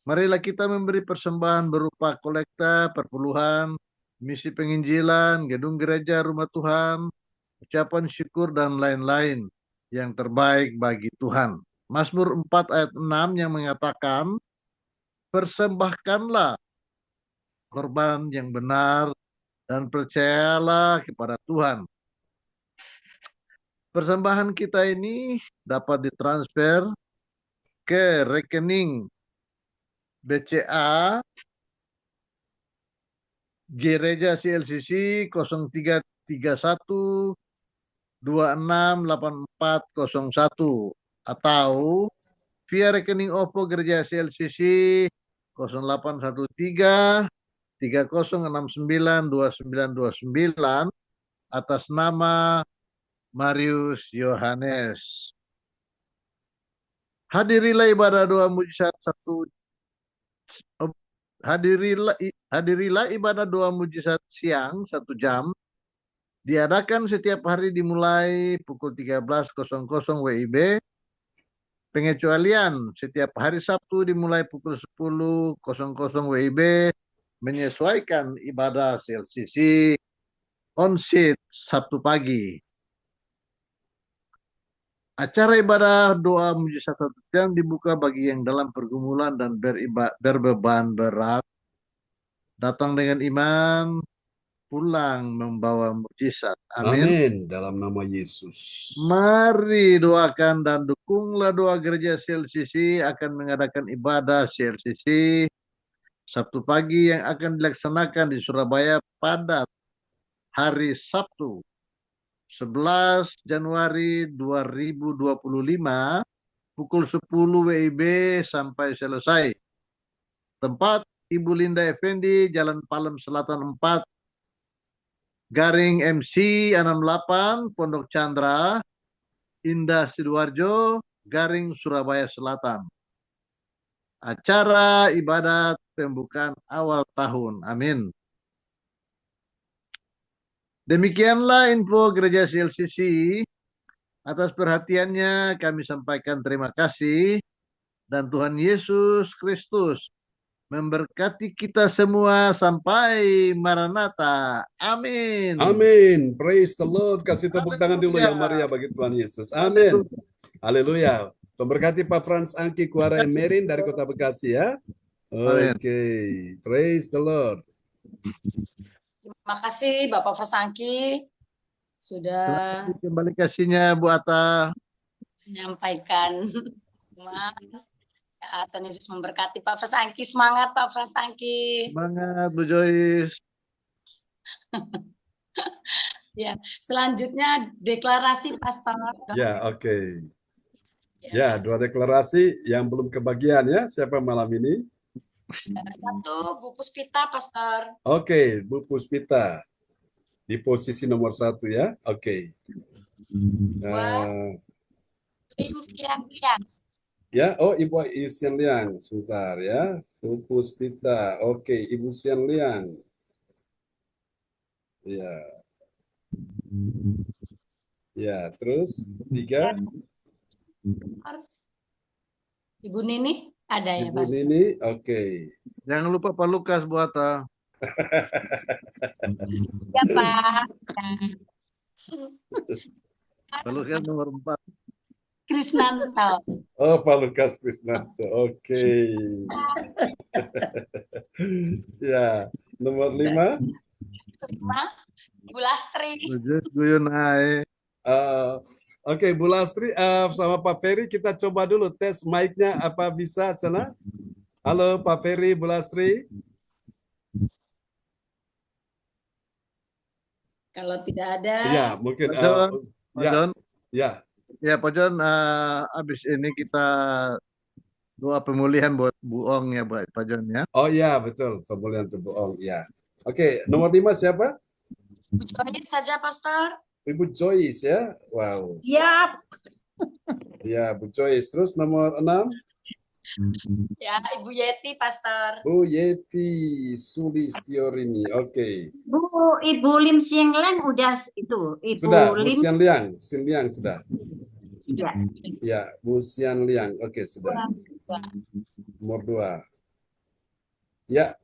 Marilah kita memberi persembahan berupa kolekta, perpuluhan, misi penginjilan, gedung gereja, rumah Tuhan, ucapan syukur, dan lain-lain yang terbaik bagi Tuhan. Mazmur 4 ayat 6 yang mengatakan, persembahkanlah korban yang benar dan percayalah kepada Tuhan. Persembahan kita ini dapat ditransfer ke rekening BCA Gereja CLCC 0331 268401 atau via rekening OVO Gereja CLCC 0813 3069 2929 atas nama Marius Yohanes. Hadirilah ibadah doa mujizat hadirilah ibadah doa mujizat siang 1 jam, diadakan setiap hari dimulai pukul 13.00 WIB. Pengecualian setiap hari Sabtu dimulai pukul 10.00 WIB menyesuaikan ibadah CLCC on-site Sabtu pagi. Acara ibadah doa mujizat 1 jam dibuka bagi yang dalam pergumulan dan berbeban berat. Datang dengan iman, pulang membawa mujizat. Amin. Amin. Dalam nama Yesus. Mari doakan dan dukunglah doa gereja CLCC akan mengadakan ibadah CLCC Sabtu pagi yang akan dilaksanakan di Surabaya pada hari Sabtu 11 Januari 2025 pukul 10 WIB sampai selesai. Tempat Ibu Linda Effendi, Jalan Palem Selatan 4, Garing MC 68, Pondok Chandra, Indah Sidoarjo, Garing Surabaya Selatan. Acara ibadat pembukaan awal tahun. Amin. Demikianlah info Gereja CLCC. Atas perhatiannya kami sampaikan terima kasih. Dan Tuhan Yesus Kristus memberkati kita semua sampai Maranatha. Amin. Amin. Praise the Lord. Kasih tepuk tangan dulu yang Maria bagi Tuhan Yesus. Amin. Haleluya. Memberkati Pak Frans Angki Kuara Emerin dari Kota Bekasi ya. Oke. Praise the Lord. Terima kasih Bapak Frasangki sudah kembali kasihnya Bu Atta menyampaikan. Tuhan Yesus memberkati Pak Frasangki. Semangat Pak Frasangki. Semangat Bu Joyce. Ya, selanjutnya deklarasi Pastor. Ya, oke. Ya, 2 deklarasi yang belum kebagian ya. Siapa malam ini? 1, Bu Puspita, Pastor. Oke, Bu Puspita. Di posisi nomor 1 ya. Oke. Ya, oh Ibu Isian Liang. Sebentar ya. Bu Puspita. Oke, Ibu Isian Liang. Ya. Ya, terus 3. Ibu Nini ada ya, Ibu Nini, oke. Jangan lupa Pak Lukas Bu Atta. Ya Pak. Pak Lukas nomor 4. Krisnanto. Oh, Pak Lukas Krisnanto, oke. Ya, nomor 5. Ibu Lastri. Oke, Bu Lastri sama Pak Ferry kita coba dulu tes mic-nya apa bisa sana. Halo Pak Ferry, Bu Lastri. Kalau tidak ada. Ya, mungkin Pak John. Pak John. Ya, Pak John, habis ini kita doa pemulihan buat Bu Ong ya Pak John ya. Oh iya, betul, pemulihan untuk Bu Ong ya. Oke, nomor 5 siapa? Bu Joyce saja, Pastor. Ibu Joyce ya. Wow. Siap. Ya, Bu Joyce. Terus nomor 6? Ya, Ibu Yeti, Pastor. Bu Yeti Sulistiorini. Oke. Ibu Lim Sieng Liang udah itu. Ibu Sudah, Bu Lim. Sian Liang sudah. Ya. Ya, Bu Sian Liang. Oke, sudah. Nomor 2. Ya.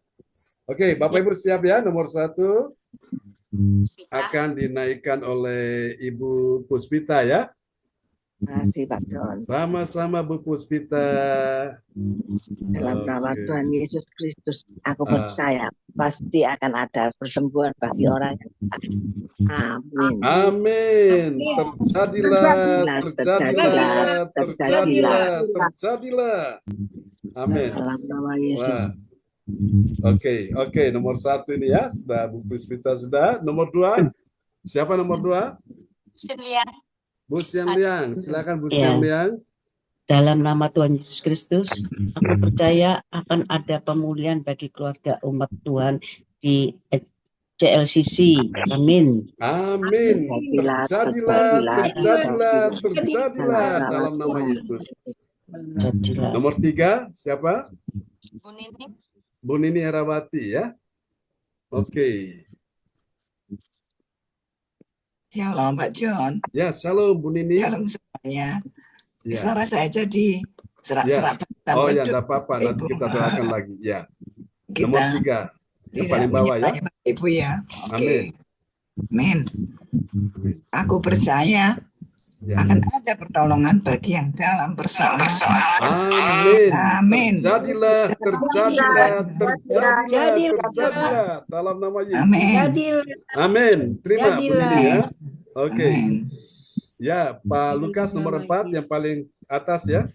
Oke, Bapak Ibu siap ya. Nomor 1 akan dinaikkan oleh Ibu Puspita ya. Terima kasih Pak John. Sama-sama Bu Puspita. Dalam nama Oke. Tuhan Yesus Kristus, aku percaya pasti akan ada persembuhan bagi orang yang sakit. Amin. Amin. Terjadilah. Amin. Dalam nama Yesus. Wah. Oke, nomor 1 ini ya, sudah Bu Puspita sudah. Nomor 2, siapa nomor 2? Bu Sian Liang, silakan Bu Sian Liang. Dalam nama Tuhan Yesus Kristus, aku percaya akan ada pemulihan bagi keluarga umat Tuhan di CLCC. Amin. Amin. Terjadilah dalam nama Yesus. Jadilah. Nomor 3, siapa? Bu Nini Herawati ya. Oke. Shalom Pak John. Ya, shalom Bu Nini. Shalom semuanya. Ya. Suara saya jadi serak-serak. Oh ya, tidak apa-apa. Nanti kita doakan lagi. Ya. Nomor 3, yang paling bawah ya. Ibu ya. Amin. Amin. Aku percaya akan ada pertolongan bagi yang dalam persoalan. Amin. Terjadilah dalam nama Yesus. Amin. Terima Bu Nini ya. Oke. Ya, Pak Lukas nomor 4 yang paling atas ya.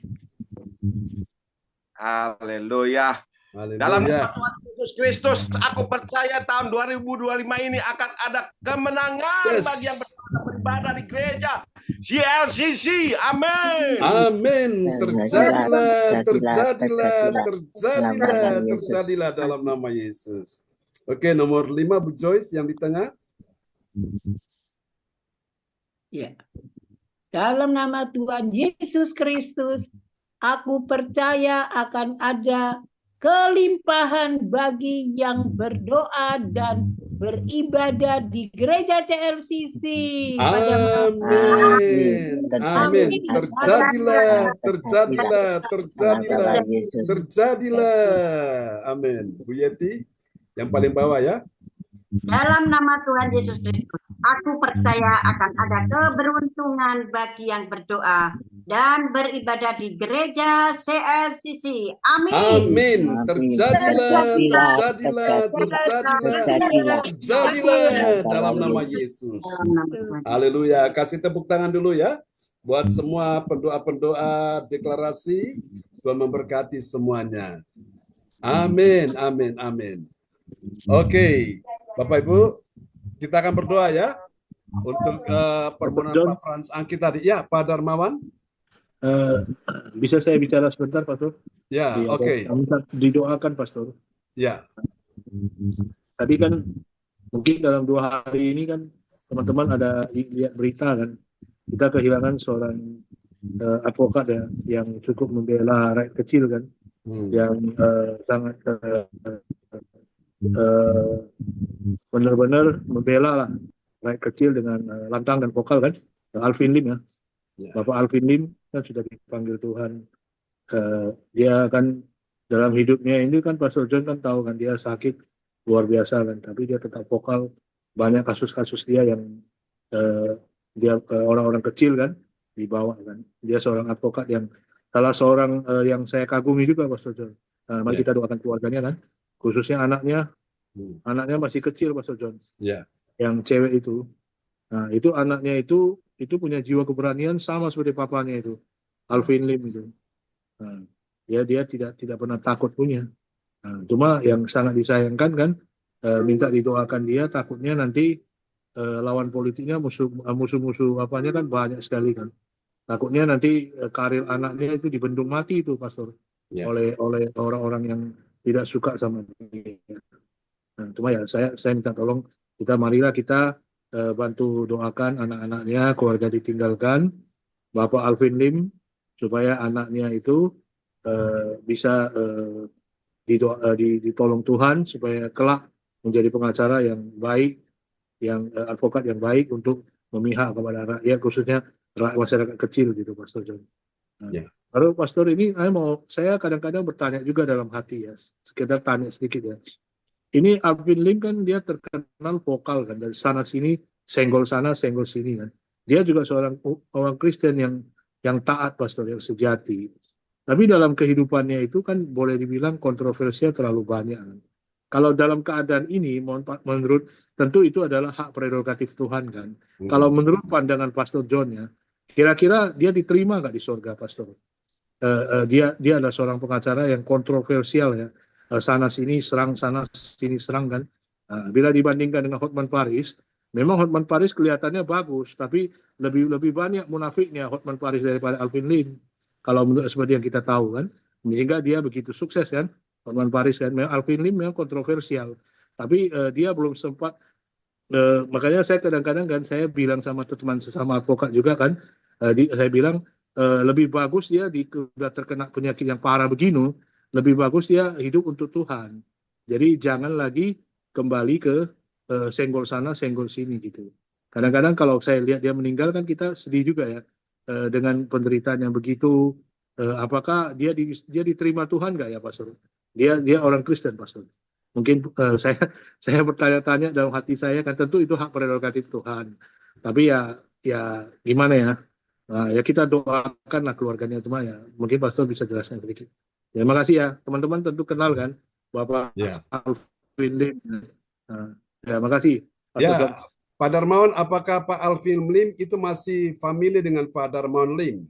Haleluya. Dalam nama Tuhan Yesus Kristus, aku percaya tahun 2025 ini akan ada kemenangan bagi yang beribadah di gereja CLCC. Amin. Amin. Terjadilah dalam nama Yesus. Oke, nomor 5 Bu Joyce yang di tengah. Ya. Dalam nama Tuhan Yesus Kristus, aku percaya akan ada kelimpahan bagi yang berdoa dan beribadah di gereja CLCC. Amin. Terjadilah. Amin. Bu Yeti yang paling bawah ya. Dalam nama Tuhan Yesus Kristus, aku percaya akan ada keberuntungan bagi yang berdoa dan beribadah di gereja CLCC. Amin. Terjadilah dalam nama Yesus. Haleluya. Kasih tepuk tangan dulu ya buat semua pendoa-pendoa deklarasi. Tuhan memberkati semuanya. Amin. Oke, Bapak Ibu, kita akan berdoa ya untuk permohonan Pak Frans Angki tadi. Ya, Pak Darmawan. Bisa saya bicara sebentar, Pastor? Ya, oke. Didoakan, Pastor. Ya. Tadi kan mungkin dalam 2 hari ini kan teman-teman ada lihat berita kan, kita kehilangan seorang advokat ya, yang cukup membela rakyat kecil kan, yang sangat benar-benar membela lah rakyat kecil dengan lantang dan vokal kan, Alvin Lim ya. Bapak Alvin Lim kan sudah dipanggil Tuhan. Dia kan dalam hidupnya ini kan Pastor John kan tahu kan dia sakit luar biasa kan, tapi dia tetap vokal. Banyak kasus-kasus dia yang dia orang-orang kecil kan dibawa kan. Dia seorang advokat yang salah seorang yang saya kagumi juga Pastor John. Mari kita doakan keluarganya kan, khususnya anaknya masih kecil Pastor John. Yang cewek itu. Nah, itu anaknya itu punya jiwa keberanian sama seperti papanya itu, Alvin Lim itu. Nah, dia tidak pernah takut punya. Nah, cuma yang sangat disayangkan kan, minta didoakan dia, takutnya nanti lawan politiknya musuh-musuh apanya kan banyak sekali kan. Takutnya nanti karir anaknya itu dibendung mati itu, Pastor, oleh orang-orang yang tidak suka sama dia. Nah, cuma ya saya minta tolong marilah kita bantu doakan anak-anaknya, keluarga ditinggalkan, Bapak Alvin Lim, supaya anaknya itu bisa ditolong Tuhan, supaya kelak menjadi pengacara yang baik, yang advokat yang baik untuk memihak kepada rakyat, khususnya masyarakat kecil gitu, Pastor John. Nah, Ya. lalu Pastor ini saya kadang-kadang bertanya juga dalam hati ya, sekedar tanya sedikit ya. Ini Alvin Lim kan dia terkenal vokal kan, dari sana sini senggol sana senggol sini kan. Dia juga seorang orang Kristen yang taat, Pastor, yang sejati. Tapi dalam kehidupannya itu kan boleh dibilang kontroversial terlalu banyak. Kalau dalam keadaan ini, menurut tentu itu adalah hak prerogatif Tuhan kan. Kalau menurut pandangan Pastor John ya, kira-kira dia diterima nggak di surga, Pastor? Dia adalah seorang pengacara yang kontroversial ya. Sana sini serang, sana sini serang kan. Bila dibandingkan dengan Hotman Paris, memang Hotman Paris kelihatannya bagus, tapi lebih banyak munafiknya Hotman Paris daripada Alvin Lim. Kalau menurut seperti yang kita tahu kan, sehingga dia begitu sukses kan, Hotman Paris kan. Memang Alvin Lim memang kontroversial, tapi dia belum sempat. Makanya saya kadang-kadang kan saya bilang sama teman sesama advokat juga kan, saya bilang lebih bagus dia sudah terkena penyakit yang parah begini, lebih bagus dia hidup untuk Tuhan. Jadi jangan lagi kembali ke senggol sana senggol sini gitu. Kadang-kadang kalau saya lihat dia meninggal kan kita sedih juga ya, dengan penderitaan yang begitu. Apakah dia diterima Tuhan nggak ya, Pastor? Dia orang Kristen, Pastor. Mungkin saya bertanya-tanya dalam hati saya kan, tentu itu hak prerogatif Tuhan. Tapi ya gimana ya? Nah, ya kita doakanlah keluarganya cuma ya. Mungkin Pastor bisa jelaskan sedikit. Terima kasih ya, teman-teman tentu kenal kan Bapak Alvin Lim. Ya, makasih. Ya, Pak Darmawan, apakah Pak Alvin Lim itu masih familiar dengan Pak Darmawan Lim?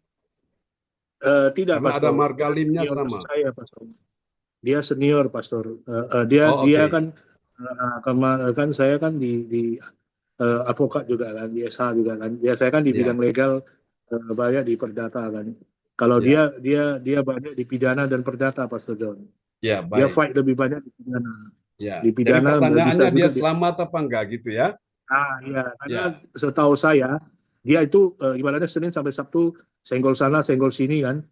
Tidak, karena Pastor. ada marga Limnya sama. Saya, Pastor. Dia senior, Pastor. Dia kan kan saya kan di advokat juga kan, di SH juga kan. Saya kan di bidang legal, banyak di perdata kan. Kalau dia banyak di pidana dan perdata, Pastor John. Ya, baik. Dia fight lebih banyak di pidana. Ya. Di pidana. Jadi pertanyaannya dia selamat apa enggak gitu ya? Iya, karena setahu saya dia itu ibaratnya Senin sampai Sabtu senggol sana senggol sini kan,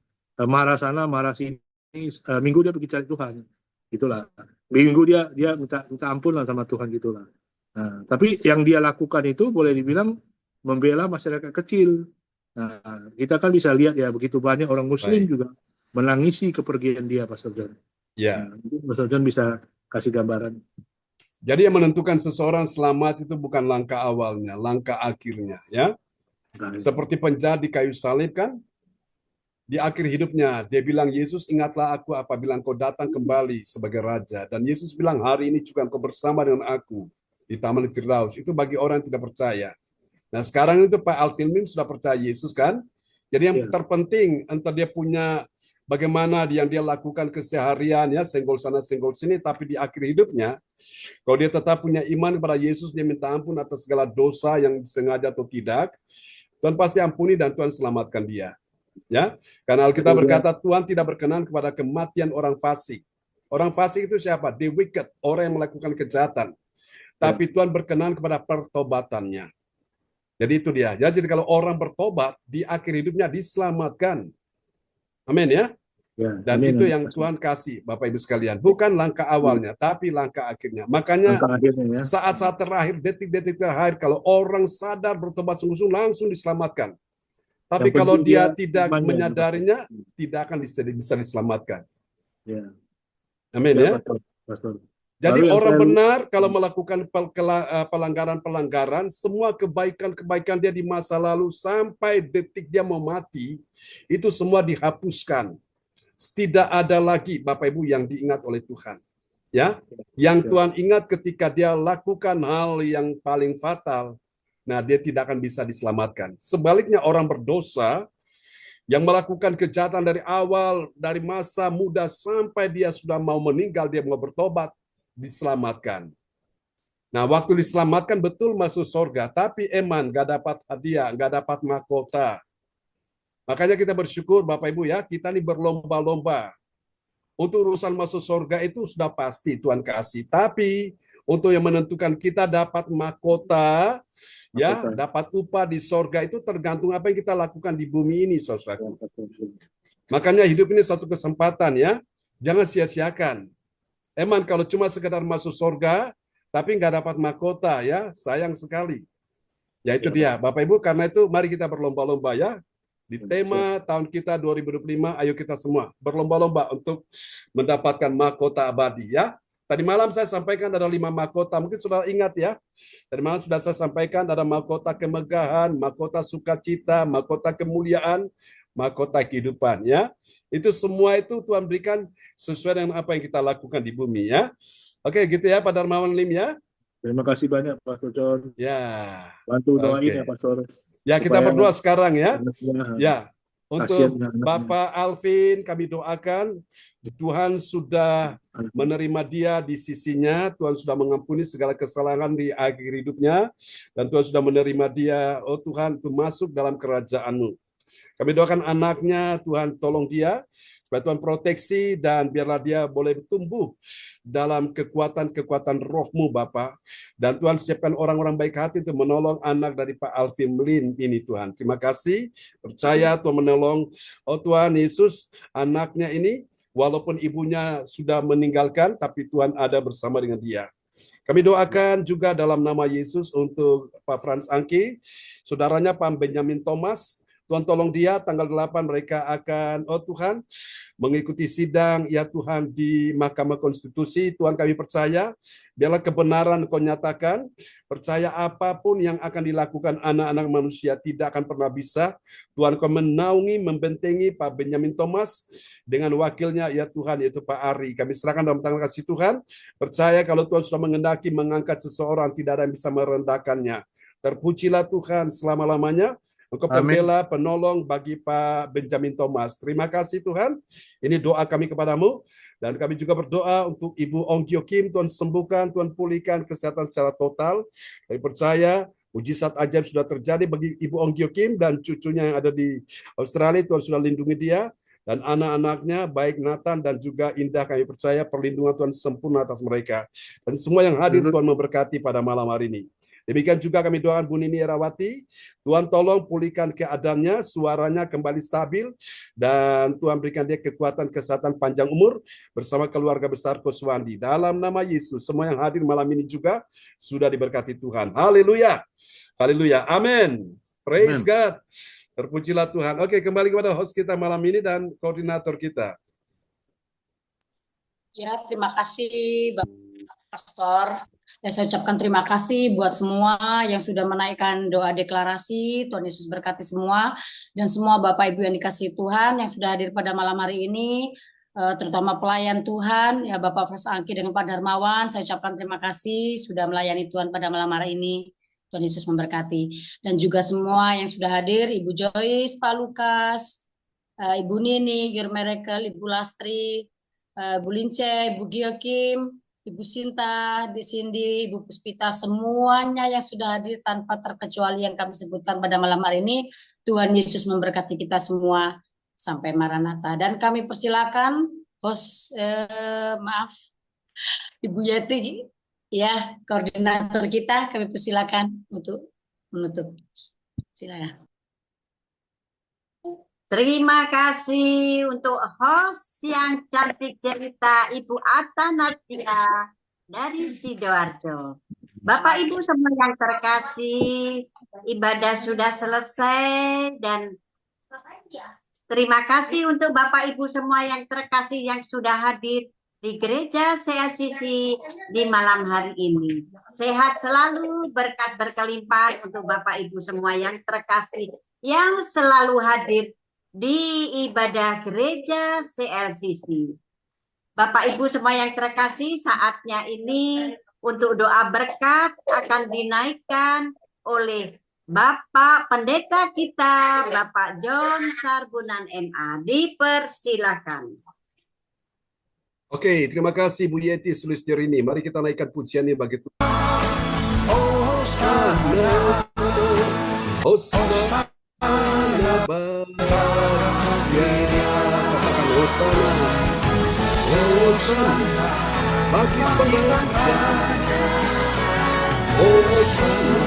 marah sana marah sini. Minggu dia pergi cari Tuhan, gitulah. Minggu dia minta ampun lah sama Tuhan gitulah. Nah, tapi yang dia lakukan itu boleh dibilang membela masyarakat kecil. Nah, kita kan bisa lihat ya, begitu banyak orang Muslim juga menangisi kepergian dia, Pastor John. Ya. Nah, Pastor John bisa kasih gambaran. Jadi yang menentukan seseorang selamat itu bukan langkah awalnya, langkah akhirnya, ya. Seperti penjahat di kayu salib kan, di akhir hidupnya dia bilang, Yesus ingatlah aku apabila engkau datang kembali sebagai Raja. Dan Yesus bilang, hari ini juga engkau bersama dengan aku di Taman Firdaus. Itu bagi orang yang tidak percaya. Nah sekarang itu Pak Alvin Lim sudah percaya Yesus kan. Jadi yang terpenting entah dia punya bagaimana yang dia lakukan keseharian ya, senggol sana senggol sini, tapi di akhir hidupnya kalau dia tetap punya iman kepada Yesus, dia minta ampun atas segala dosa yang disengaja atau tidak, Tuhan pasti ampuni dan Tuhan selamatkan dia. Ya, karena Alkitab berkata Tuhan tidak berkenan kepada kematian orang fasik. Orang fasik itu siapa? The wicked, orang yang melakukan kejahatan. Tapi Tuhan berkenan kepada pertobatannya. Jadi itu dia. Jadi kalau orang bertobat di akhir hidupnya diselamatkan. Amin ya. Dan amin, itu yang Tuhan kasih Bapak Ibu sekalian. Bukan langkah awalnya, tapi langkah akhirnya. Makanya saat-saat terakhir, detik-detik terakhir, kalau orang sadar bertobat sungguh-sungguh langsung diselamatkan. Tapi kalau dia tidak menyadarinya, tidak akan bisa diselamatkan. Amin ya. Jadi orang benar kalau melakukan pelanggaran-pelanggaran, semua kebaikan-kebaikan dia di masa lalu sampai detik dia mau mati, itu semua dihapuskan. Tidak ada lagi Bapak Ibu yang diingat oleh Tuhan. Ya, yang Tuhan ingat ketika dia lakukan hal yang paling fatal, nah dia tidak akan bisa diselamatkan. Sebaliknya orang berdosa yang melakukan kejahatan dari awal, dari masa muda sampai dia sudah mau meninggal, dia mau bertobat, diselamatkan. Nah, waktu diselamatkan betul masuk surga, tapi eman gak dapat hadiah, gak dapat mahkota. Makanya kita bersyukur Bapak Ibu ya, kita ini berlomba-lomba. Untuk urusan masuk surga itu sudah pasti Tuhan kasih, tapi untuk yang menentukan kita dapat mahkota, ya, dapat upah di surga itu tergantung apa yang kita lakukan di bumi ini, saudaraku. Makanya hidup ini satu kesempatan ya, jangan sia-siakan. Emang kalau cuma sekedar masuk surga, tapi nggak dapat mahkota ya, sayang sekali. Ya itu dia, Bapak Ibu, karena itu mari kita berlomba-lomba ya. Di tema tahun kita 2025, ayo kita semua berlomba-lomba untuk mendapatkan mahkota abadi ya. Tadi malam saya sampaikan ada 5 mahkota, mungkin sudah ingat ya. Tadi malam sudah saya sampaikan ada mahkota kemegahan, mahkota sukacita, mahkota kemuliaan, mahkota kehidupan ya. Itu semua itu Tuhan berikan sesuai dengan apa yang kita lakukan di bumi ya. Oke, gitu ya Pak Darmawan Lim ya. Terima kasih banyak Pastor John. Ya. Bantu doain ya Pastor. Ya, kita berdoa sekarang ya. Ya, Kasian untuk Bapak Alvin kami doakan Tuhan sudah menerima dia di sisinya, Tuhan sudah mengampuni segala kesalahan di akhir hidupnya, dan Tuhan sudah menerima dia, oh Tuhan, untuk masuk dalam kerajaan-Mu. Kami doakan anaknya, Tuhan tolong dia, supaya Tuhan proteksi dan biarlah dia boleh tumbuh dalam kekuatan-kekuatan roh-Mu Bapa. Dan Tuhan siapkan orang-orang baik hati untuk menolong anak dari Pak Alvin Lin ini Tuhan. Terima kasih, percaya Tuhan menolong. Oh Tuhan Yesus, anaknya ini walaupun ibunya sudah meninggalkan, tapi Tuhan ada bersama dengan dia. Kami doakan juga dalam nama Yesus untuk Pak Frans Angki, saudaranya Pak Benjamin Thomas. Tuhan tolong dia, tanggal 8 mereka akan, oh Tuhan, mengikuti sidang, ya Tuhan, di Mahkamah Konstitusi. Tuhan kami percaya, biarlah kebenaran Kau nyatakan, percaya apapun yang akan dilakukan anak-anak manusia tidak akan pernah bisa. Tuhan Kau menaungi, membentengi Pak Benjamin Thomas dengan wakilnya, ya Tuhan, yaitu Pak Ari. Kami serahkan dalam tangan kasih Tuhan, percaya kalau Tuhan sudah mengendaki mengangkat seseorang, tidak ada yang bisa merendahkannya. Terpujilah Tuhan selama-lamanya. Engkau pembela, penolong bagi Pak Benjamin Thomas. Terima kasih Tuhan. Ini doa kami kepadamu. Dan kami juga berdoa untuk Ibu Ong Gyo Kim. Tuhan sembuhkan, Tuhan pulihkan kesehatan secara total. Kami percaya mujizat ajaib sudah terjadi bagi Ibu Ong Gyo Kim dan cucunya yang ada di Australia. Tuhan sudah lindungi dia. Dan anak-anaknya, baik Nathan dan juga Indah, kami percaya perlindungan Tuhan sempurna atas mereka. Dan semua yang hadir Tuhan memberkati pada malam hari ini. Demikian juga kami doakan Bu Nini Erawati, Tuhan tolong pulihkan keadaannya, suaranya kembali stabil, dan Tuhan berikan dia kekuatan kesehatan panjang umur bersama keluarga besar Koswandi. Dalam nama Yesus, semua yang hadir malam ini juga sudah diberkati Tuhan. Haleluya, haleluya, amin. Praise God. Terpujilah Tuhan. Oke, kembali kepada host kita malam ini dan koordinator kita. Ya, terima kasih Bapak Pastor. Dan saya ucapkan terima kasih buat semua yang sudah menaikkan doa deklarasi. Tuhan Yesus berkati semua. Dan semua Bapak Ibu yang dikasihi Tuhan yang sudah hadir pada malam hari ini. Terutama pelayan Tuhan, ya Bapak Frans Angki dengan Pak Darmawan. Saya ucapkan terima kasih sudah melayani Tuhan pada malam hari ini. Tuhan Yesus memberkati. Dan juga semua yang sudah hadir, Ibu Joyce, Pak Lukas, Ibu Nini, Your Miracle, Ibu Lastri, Bu Lince, Ibu Gyo Kim, Ibu Sinta, di Cindy, Ibu Puspita, semuanya yang sudah hadir tanpa terkecuali yang kami sebutkan pada malam hari ini. Tuhan Yesus memberkati kita semua sampai Maranatha. Dan kami persilakan host, Ibu Yeti, ya koordinator kita, kami persilakan untuk menutup. Silakan. Terima kasih untuk host yang cantik cerita Ibu Atta Nastia dari Sidoarjo. Bapak Ibu semua yang terkasih, ibadah sudah selesai dan terima kasih untuk Bapak Ibu semua yang terkasih yang sudah hadir di gereja CLCC di malam hari ini. Sehat selalu, berkat berkelimpahan untuk Bapak Ibu semua yang terkasih yang selalu hadir di ibadah gereja CLCC. Bapak Ibu semua yang terkasih, saatnya ini untuk doa berkat akan dinaikkan oleh Bapak Pendeta kita, Bapak John Sarbunan MA. Dipersilakan. Oke, terima kasih Bu Yeti Sulistirini. Mari kita naikkan pujiannya bagi Tuhan. Hosana bahagia, katakan Hosana, Hosana bagi sembahyang, Hosana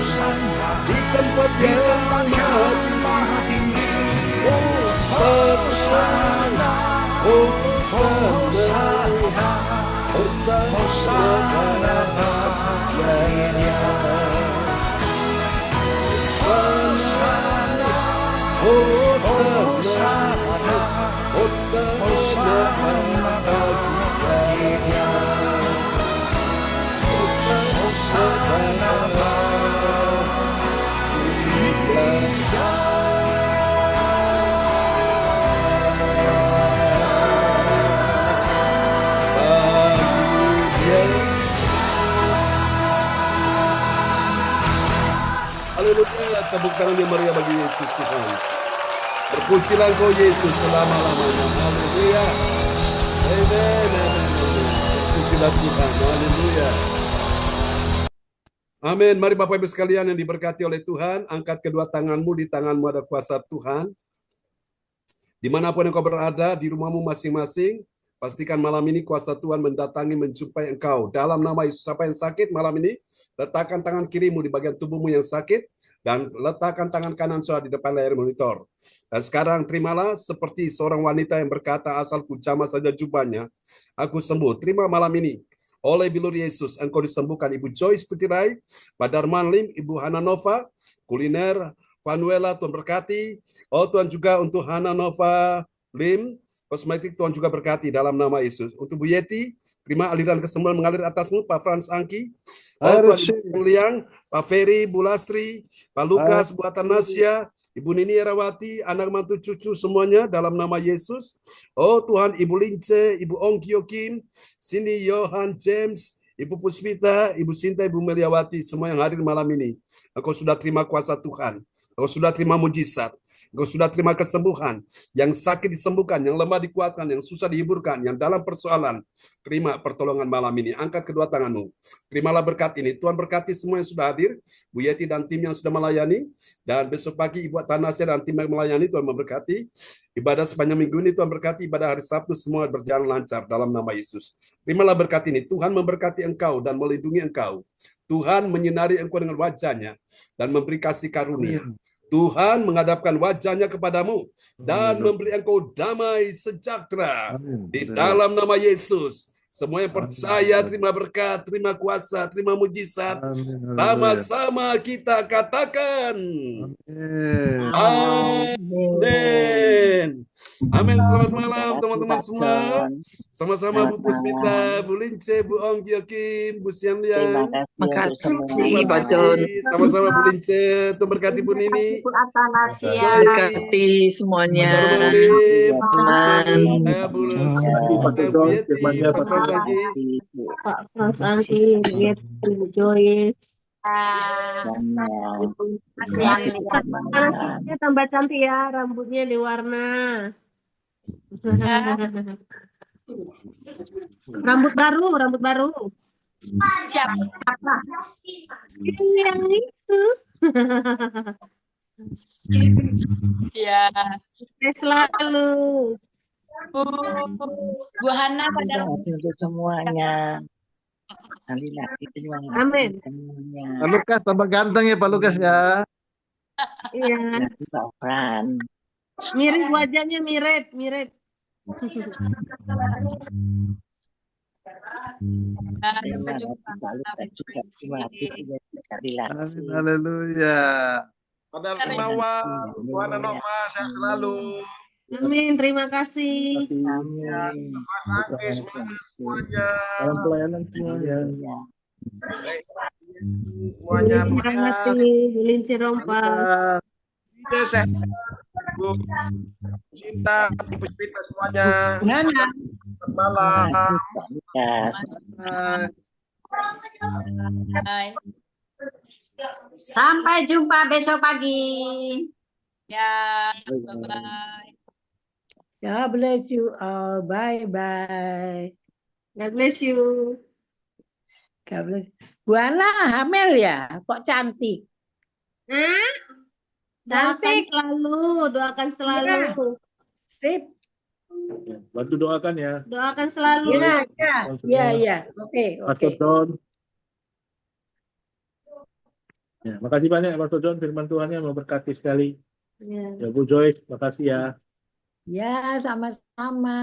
di tempat yang maha tinggi, Hosana, Hosana, Hosana bahagia. Hosana, Hosana bagi Dia. Hosana bagi Dia. Haleluya, tepuk tangan yang meriah bagi Yesus Tuhan. Terpujilah Engkau Yesus selama-lamanya. Haleluya. Amen, amen, amen. Terpujilah Tuhan. Haleluya. Amin. Mari Bapak Ibu sekalian yang diberkati oleh Tuhan, angkat kedua tanganmu, di tanganmu ada kuasa Tuhan. Dimanapun engkau berada, di rumahmu masing-masing, pastikan malam ini kuasa Tuhan mendatangi, menjumpai engkau. Dalam nama Yesus, siapa yang sakit malam ini, letakkan tangan kirimu di bagian tubuhmu yang sakit, dan letakkan tangan kanan saudara di depan layar monitor. Dan sekarang terimalah seperti seorang wanita yang berkata, asalku jamah saja jubahnya, aku sembuh. Terima malam ini. Oleh bilur Yesus, engkau disembuhkan. Ibu Joyce Putirai, Pak Darman Lim, Ibu Hana Nova, Kuliner, Panuela, Tuhan berkati. Oh Tuhan juga untuk Hana Nova Lim, kosmetik Tuhan juga berkati dalam nama Yesus. Untuk Bu Yeti, terima aliran kesembuhan mengalir atasmu, Pak Frans Angki. Oh Tuhan Liang, Pak Ferry, Bu Lastri, Pak Lukas, Bu Atanasya, Ibu Nini Erawati, anak mantu cucu semuanya dalam nama Yesus. Oh Tuhan, Ibu Lince, Ibu Ong Kyokin, Cindy, Johan, James, Ibu Puspita, Ibu Sinta, Ibu Meliawati, semua yang hadir malam ini. Engkau sudah terima kuasa Tuhan. Engkau sudah terima mujizat. Engkau sudah terima kesembuhan. Yang sakit disembuhkan, yang lemah dikuatkan, yang susah dihiburkan, yang dalam persoalan. Terima pertolongan malam ini. Angkat kedua tanganmu. Terimalah berkat ini. Tuhan berkati semua yang sudah hadir. Bu Yeti dan tim yang sudah melayani. Dan besok pagi Ibu Tanasya dan tim yang melayani, Tuhan memberkati. Ibadah sepanjang minggu ini Tuhan berkati. Ibadah hari Sabtu semua berjalan lancar dalam nama Yesus. Terimalah berkat ini. Tuhan memberkati engkau dan melindungi engkau. Tuhan menyinari engkau dengan wajahnya dan memberi kasih karunia. Tuhan menghadapkan wajahnya kepadamu dan memberi engkau damai sejahtera. Di dalam nama Yesus. Semua yang percaya terima berkat, terima kuasa, terima mujizat. Sama-sama kita katakan. Amin. Amin. Selamat malam teman-teman semua. Sama-sama Bu Puspita, Bu Lince, Bu Ong Kyokin, Bu Sian Liang. Terima kasih Pak John. Sama-sama Bu Lince. Tuhan berkati Bu Nini. Bu Atanasya. Berkati semuanya. Teman. Bu Yeti, Pak Frans Angki. Pak Frans Angki, Bu Joyce. Anasnya tambah cantik ya, rambutnya diwarna. Rambut baru. Siapa? Yang itu. Ya. Sukses selalu. Bu Hana pada untuk semuanya. Amin. Pak Lukas tambah ganteng ya Pak Lukas ya. Iya. Pak Fran. Mirip wajahnya mirip. Haleluya. Pada Mawar, Tuhan Nova, sehat selalu. Amin, terima kasih. Amin. Semuanya. Dalam pelayanan semuanya. Semuanya. Terima kasih, Bu Linci Rompas. Sehat. Bu Cinta, Ibu Cinta semuanya. Selamat malam. Sampai jumpa besok pagi. Ya, bye-bye. God bless you all. Bye-bye. God bless you. God bless. Bu Ana hamil ya? Kok cantik? Cantik. Doakan selalu. Sip. Bantu doakan ya. Doakan selalu. Iya. Oke. Pastor John. Ya, makasih banyak Pastor John, firman Tuhannya memberkati sekali. Ya. Ya Bu Joyce, makasih ya. Ya, sama-sama.